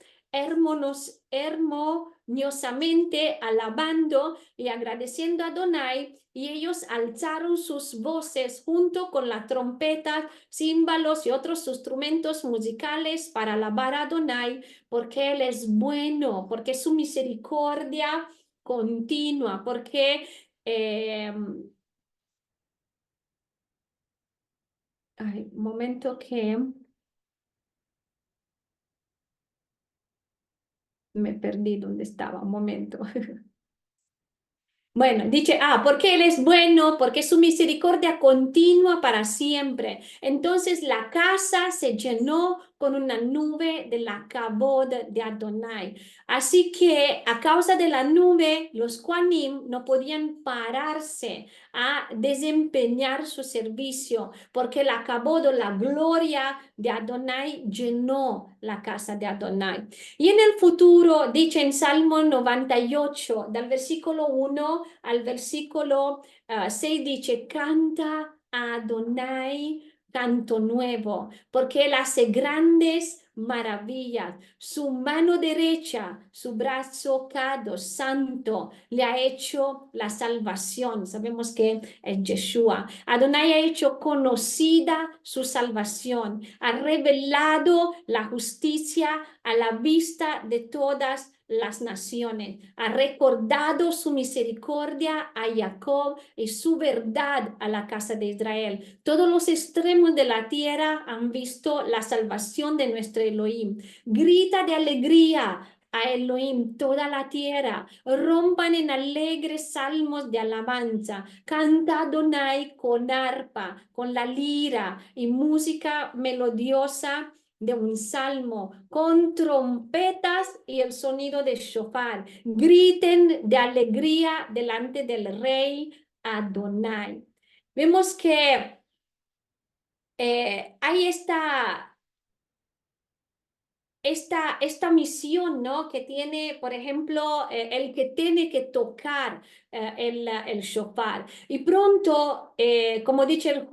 armoniosamente, alabando y agradeciendo a Adonai, y ellos alzaron sus voces junto con la trompeta, címbalos y otros instrumentos musicales para alabar a Adonai, porque Él es bueno, porque su misericordia continua, porque un momento que me perdí donde estaba, un momento. Bueno, dice, porque Él es bueno, porque su misericordia continua para siempre. Entonces la casa se llenó con una nube de la kabod de Adonai. Así que a causa de la nube, los Kohanim no podían pararse a desempeñar su servicio, porque la kabod o la gloria de Adonai llenó la casa de Adonai. Y en el futuro, dice en Salmo 98, del versículo 1 al versículo 6, dice, canta a Adonai canto nuevo, porque Él hace grandes maravillas. Su mano derecha, su brazo cado, santo, le ha hecho la salvación. Sabemos que es Yeshua. Adonai ha hecho conocida su salvación, ha revelado la justicia a la vista de todas las naciones, ha recordado su misericordia a Jacob y su verdad a la casa de Israel. Todos los extremos de la tierra han visto la salvación de nuestro Elohim. Grita de alegría a Elohim toda la tierra, rompan en alegres salmos de alabanza, canta Adonai con arpa, con la lira y música melodiosa de un salmo, con trompetas y el sonido de shofar. Griten de alegría delante del rey Adonai. Vemos que hay esta misión, ¿no? Que tiene, por ejemplo, el que tiene que tocar el shofar. Y pronto, como dice el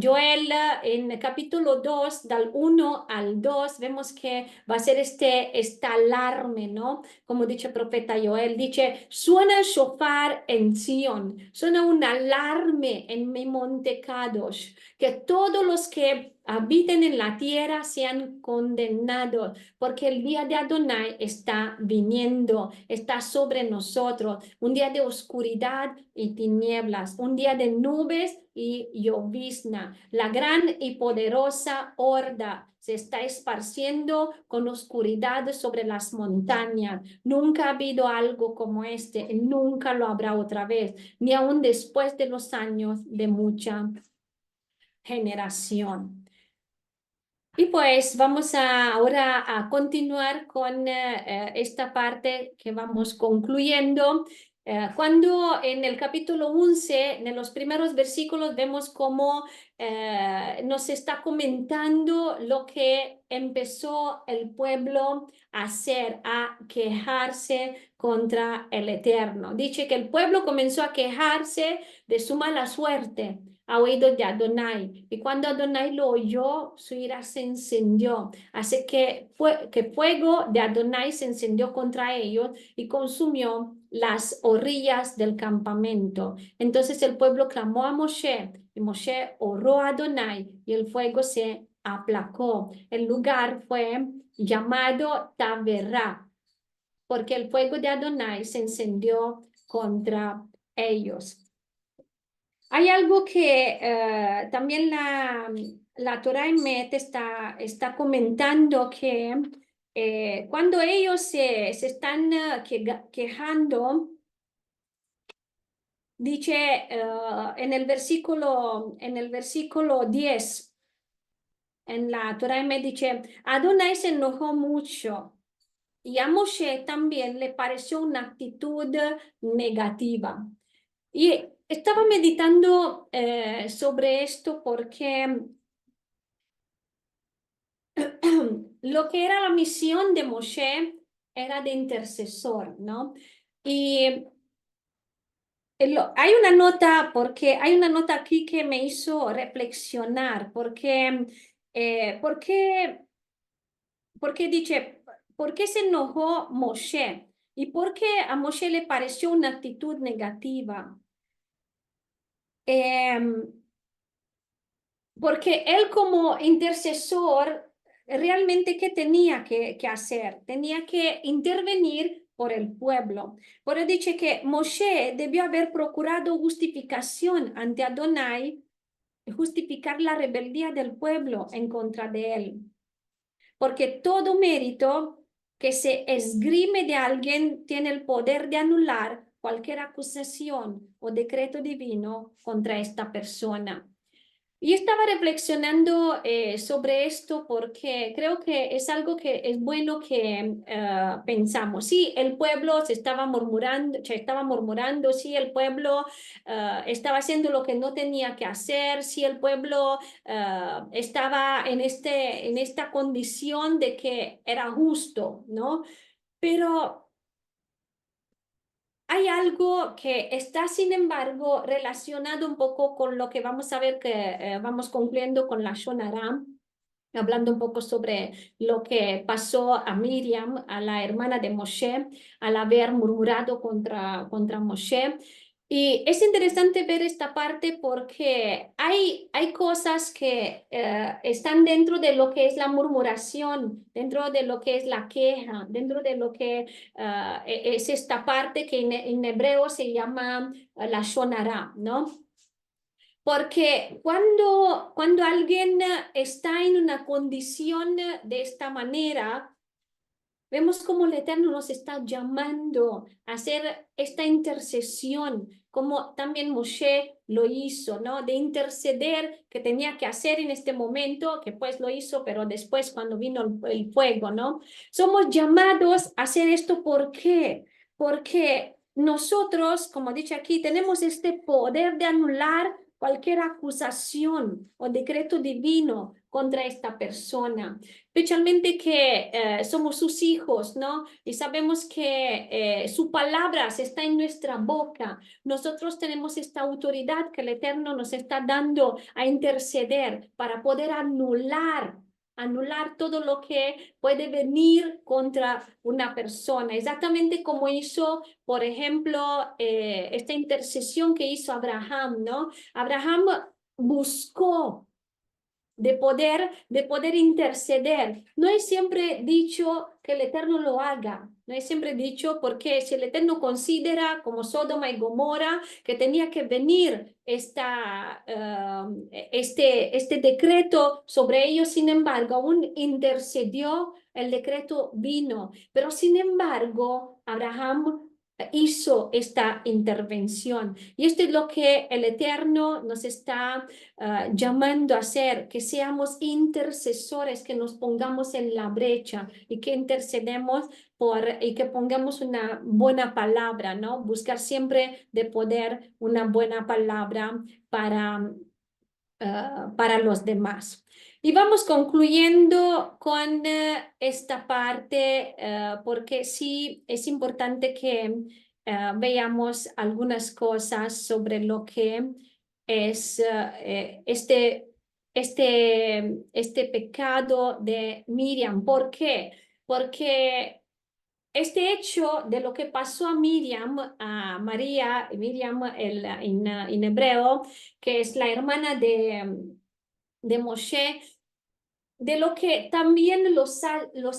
Joel, en capítulo 2, del 1 al 2, vemos que va a ser esta alarme, ¿no? Como dice el profeta Joel, dice, suena el shofar en Sion, suena un alarme en mi monte Kadosh, que todos los que habiten en la tierra sean condenados, porque el día de Adonai está viniendo, está sobre nosotros, un día de oscuridad y tinieblas, un día de nubes y llovizna. La gran y poderosa horda se está esparciendo con oscuridad sobre las montañas. Nunca ha habido algo como este, y nunca lo habrá otra vez, ni aun después de los años de mucha generación. Y pues vamos ahora a continuar con esta parte que vamos concluyendo. Cuando en el capítulo 11, en los primeros versículos, vemos cómo nos está comentando lo que empezó el pueblo a hacer, a quejarse contra el Eterno. Dice que el pueblo comenzó a quejarse de su mala suerte a oídos de Adonai. Y cuando Adonai lo oyó, su ira se encendió. Así que fuego de Adonai se encendió contra ellos y consumió las orillas del campamento. Entonces el pueblo clamó a Moshe y Moshe oró a Adonai y el fuego se aplacó. El lugar fue llamado Taberá porque el fuego de Adonai se encendió contra ellos. Hay algo que también la Torah Emet está comentando que cuando ellos se están quejando, dice en el versículo 10, en la Torah Emet dice, Adonai se enojó mucho y a Moshe también le pareció una actitud negativa. Y estaba meditando sobre esto porque lo que era la misión de Moshe era de intercesor, ¿no? Y hay una nota, porque hay una nota aquí que me hizo reflexionar, porque, porque dice, ¿por qué se enojó Moshe? ¿Y por qué a Moshe le pareció una actitud negativa? Porque él como intercesor, realmente, ¿qué tenía que hacer? Tenía que intervenir por el pueblo. Por eso dice que Moshe debió haber procurado justificación ante Adonai, justificar la rebeldía del pueblo en contra de él. Porque todo mérito que se esgrime de alguien tiene el poder de anular cualquier acusación o decreto divino contra esta persona. Y estaba reflexionando sobre esto porque creo que es algo que es bueno que pensamos. Sí, el pueblo estaba murmurando, sí, el pueblo estaba haciendo lo que no tenía que hacer, sí, el pueblo estaba en esta condición de que era justo, ¿no? Pero hay algo que está, sin embargo, relacionado un poco con lo que vamos a ver que vamos concluyendo con la Shonara, hablando un poco sobre lo que pasó a Miriam, a la hermana de Moshe, al haber murmurado contra Moshe. Y es interesante ver esta parte porque hay cosas que están dentro de lo que es la murmuración, dentro de lo que es la queja, dentro de lo que es esta parte que en hebreo se llama la shonara, ¿no? Porque cuando alguien está en una condición de esta manera, vemos cómo el Eterno nos está llamando a hacer esta intercesión, como también Moshe lo hizo, ¿no? De interceder que tenía que hacer en este momento, que pues lo hizo, pero después cuando vino el fuego, ¿no? Somos llamados a hacer esto, ¿por qué? Porque nosotros, como dice aquí, tenemos este poder de anular cualquier acusación o decreto divino contra esta persona, especialmente que somos sus hijos, ¿no? Y sabemos que su palabra está en nuestra boca. Nosotros tenemos esta autoridad que el Eterno nos está dando a interceder para poder anular todo lo que puede venir contra una persona, exactamente como hizo, por ejemplo, esta intercesión que hizo Abraham, ¿no? Abraham buscó de poder interceder. No es siempre dicho que el Eterno lo haga, no es siempre dicho porque si el Eterno considera como Sodoma y Gomorra que tenía que venir este decreto sobre ellos, sin embargo, aún intercedió, el decreto vino, pero sin embargo, Abraham hizo esta intervención. Y esto es lo que el Eterno nos está llamando a hacer, que seamos intercesores, que nos pongamos en la brecha y que intercedemos y que pongamos una buena palabra, ¿no? Buscar siempre de poder una buena palabra para los demás. Y vamos concluyendo con esta parte, porque sí es importante que veamos algunas cosas sobre lo que es este pecado de Miriam. ¿Por qué? Porque este hecho de lo que pasó a Miriam, a María, Miriam en hebreo, que es la hermana de Moshe, de lo que también los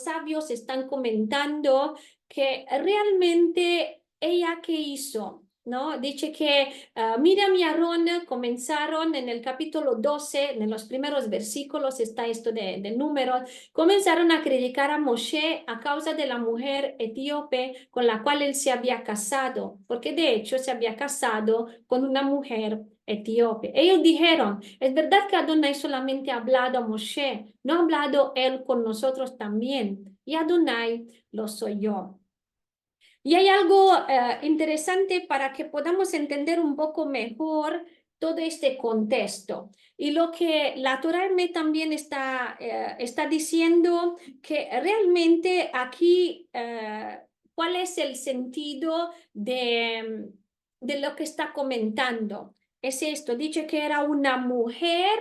sabios están comentando, que realmente ella qué hizo, ¿no? Dice que Miriam y Aarón comenzaron en el capítulo 12, en los primeros versículos está esto de números, comenzaron a criticar a Moshe a causa de la mujer etíope con la cual él se había casado, porque de hecho se había casado con una mujer etíope. Ellos dijeron, es verdad que Adonai solamente ha hablado a Moshe, no ha hablado él con nosotros también, y Adonai lo soy yo. Y hay algo interesante para que podamos entender un poco mejor todo este contexto. Y lo que la Torah también está diciendo, que realmente aquí, ¿cuál es el sentido de lo que está comentando? Es esto, dice que era una mujer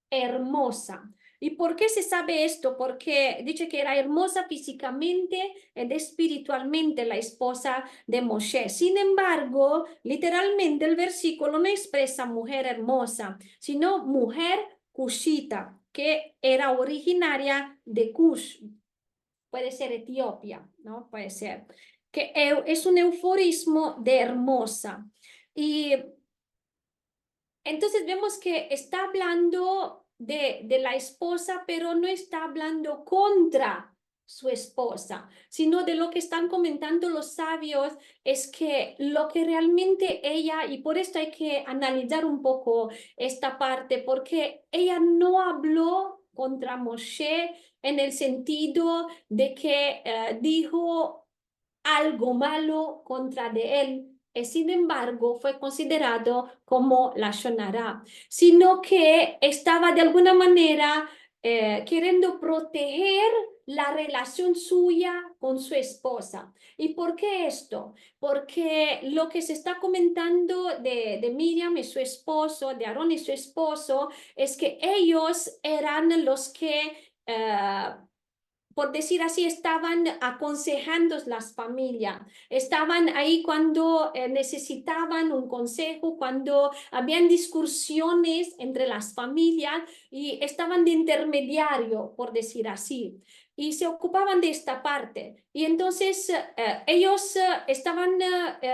hermosa. ¿Y por qué se sabe esto? Porque dice que era hermosa físicamente y espiritualmente la esposa de Moshe. Sin embargo, literalmente el versículo no expresa mujer hermosa, sino mujer cushita, que era originaria de Cush. Puede ser Etiopía, ¿no? Puede ser. Que es un euforismo de hermosa. Y entonces vemos que está hablando de la esposa, pero no está hablando contra su esposa, sino de lo que están comentando los sabios es que lo que realmente ella, y por esto hay que analizar un poco esta parte, porque ella no habló contra Moshe en el sentido de que dijo algo malo contra de él, y sin embargo fue considerado como la Shonara, sino que estaba de alguna manera queriendo proteger la relación suya con su esposa. ¿Y por qué esto? Porque lo que se está comentando de Miriam y su esposo, de Aarón y su esposo, es que ellos eran los que por decir así, estaban aconsejando las familias, estaban ahí cuando necesitaban un consejo, cuando habían discusiones entre las familias y estaban de intermediario, por decir así, y se ocupaban de esta parte. Y entonces ellos estaban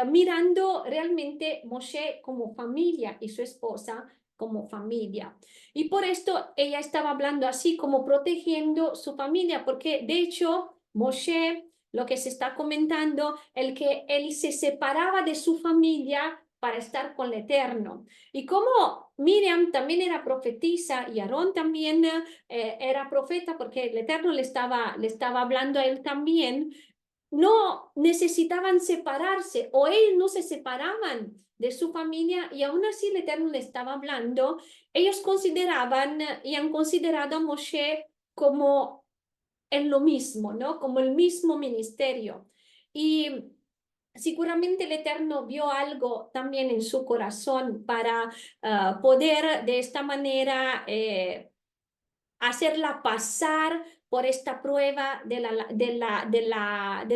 mirando realmente Moshe como familia y su esposa como familia. Y por esto ella estaba hablando así como protegiendo su familia, porque de hecho Moshe, lo que se está comentando, el que él se separaba de su familia para estar con el Eterno. Y como Miriam también era profetisa y Aarón también era profeta, porque el Eterno le estaba hablando a él también, no necesitaban separarse o ellos no se separaban de su familia y aún así el Eterno le estaba hablando. Ellos consideraban y han considerado a Moshe como en lo mismo, ¿no? Como el mismo ministerio. Y seguramente el Eterno vio algo también en su corazón para poder de esta manera hacerla pasar por esta prueba de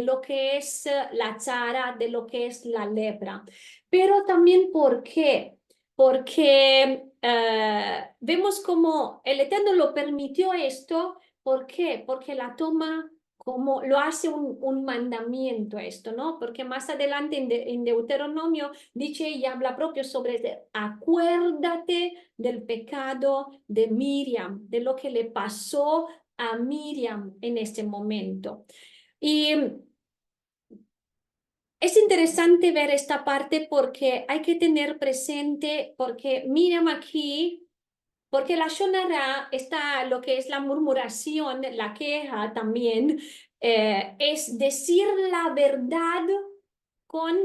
lo que es la tzara, de lo que es la lepra. Pero también, ¿por qué? Porque vemos como el Eterno lo permitió esto. ¿Por qué? Porque la toma como lo hace un mandamiento esto, ¿no? Porque más adelante en Deuteronomio dice y habla propio sobre acuérdate del pecado de Miriam, de lo que le pasó a Miriam en ese momento. Y es interesante ver esta parte porque hay que tener presente, porque Miriam aquí, porque la Shonara está lo que es la murmuración, la queja también, es decir la verdad con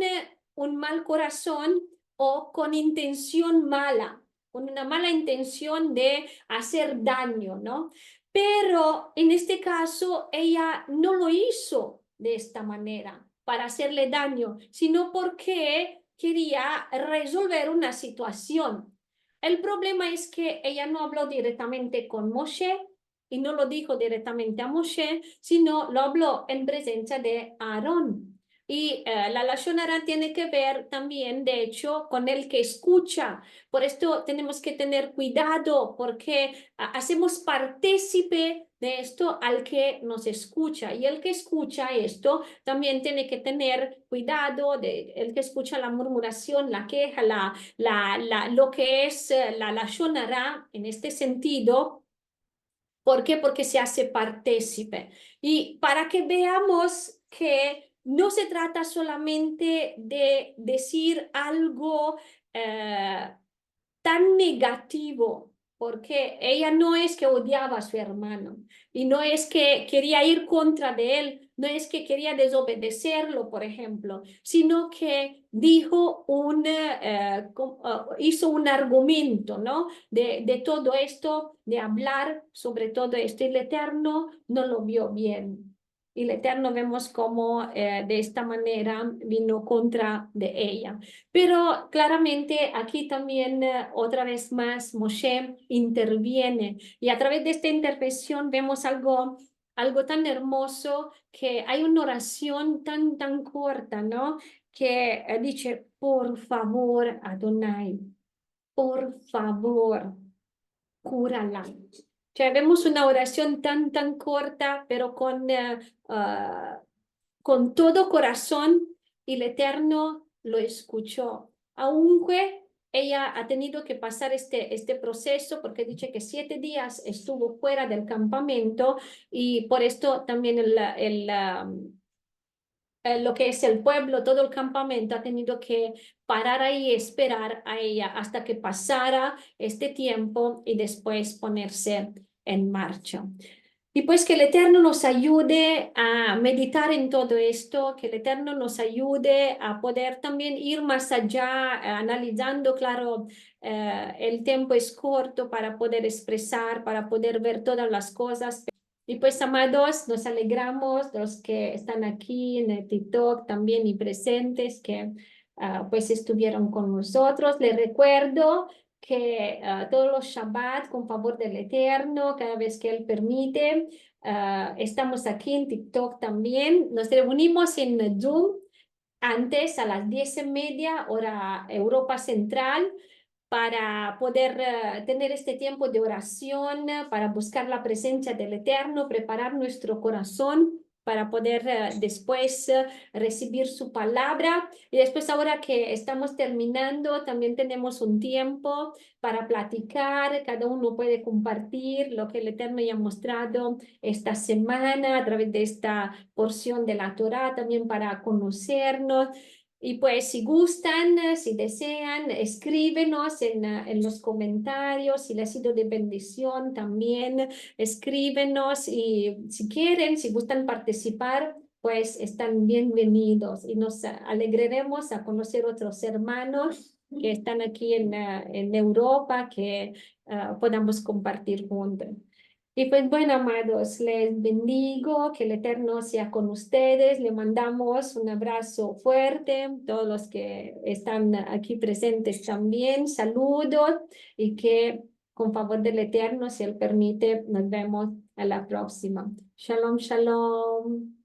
un mal corazón o con intención mala, con una mala intención de hacer daño, ¿no? Pero en este caso ella no lo hizo de esta manera para hacerle daño, sino porque quería resolver una situación. El problema es que ella no habló directamente con Moshe y no lo dijo directamente a Moshe, sino lo habló en presencia de Aarón. Y la Lashon Hara tiene que ver también, de hecho, con el que escucha. Por esto tenemos que tener cuidado porque hacemos partícipe de esto al que nos escucha. Y el que escucha esto también tiene que tener cuidado de el que escucha la murmuración, la queja, lo que es la Lashon Hara en este sentido. ¿Por qué? Porque se hace partícipe. Y para que veamos que no se trata solamente de decir algo tan negativo, porque ella no es que odiaba a su hermano y no es que quería ir contra de él, no es que quería desobedecerlo, por ejemplo, sino que dijo hizo un argumento, ¿no? De todo esto, de hablar sobre todo esto, y el Eterno no lo vio bien. Y el Eterno vemos cómo de esta manera vino contra de ella. Pero claramente aquí también otra vez más Moshe interviene y a través de esta intervención vemos algo tan hermoso que hay una oración tan corta, ¿no? Que dice, por favor, Adonai, por favor, cúrala. Cioè, vemos una oración tan corta, pero con todo corazón y el Eterno lo escuchó. Aunque ella ha tenido que pasar este proceso porque dice que 7 días estuvo fuera del campamento y por esto también lo que es el pueblo, todo el campamento ha tenido que parar ahí y esperar a ella hasta que pasara este tiempo y después ponerse en marcha. Y pues que el Eterno nos ayude a meditar en todo esto, que el Eterno nos ayude a poder también ir más allá, analizando, claro, el tiempo es corto para poder expresar, para poder ver todas las cosas. Y pues, amados, nos alegramos, los que están aquí en el TikTok también y presentes, que pues estuvieron con nosotros. Les recuerdo que todos los Shabbat, con favor del Eterno, cada vez que Él permite, estamos aquí en TikTok también. Nos reunimos en Zoom antes a las 10:30 hora Europa Central para poder tener este tiempo de oración, para buscar la presencia del Eterno, preparar nuestro corazón para poder después recibir su palabra. Y después, ahora que estamos terminando, también tenemos un tiempo para platicar. Cada uno puede compartir lo que el Eterno ya ha mostrado esta semana a través de esta porción de la Torá, también para conocernos. Y pues si gustan, si desean, escríbenos en los comentarios, si les ha sido de bendición también, escríbenos y si quieren, si gustan participar, pues están bienvenidos y nos alegraremos a conocer otros hermanos que están aquí en Europa, que podamos compartir juntos. Y pues bueno, amados, les bendigo, que el Eterno sea con ustedes. Le mandamos un abrazo fuerte, todos los que están aquí presentes también, saludos y que con favor del Eterno, si Él permite, nos vemos a la próxima. Shalom, shalom.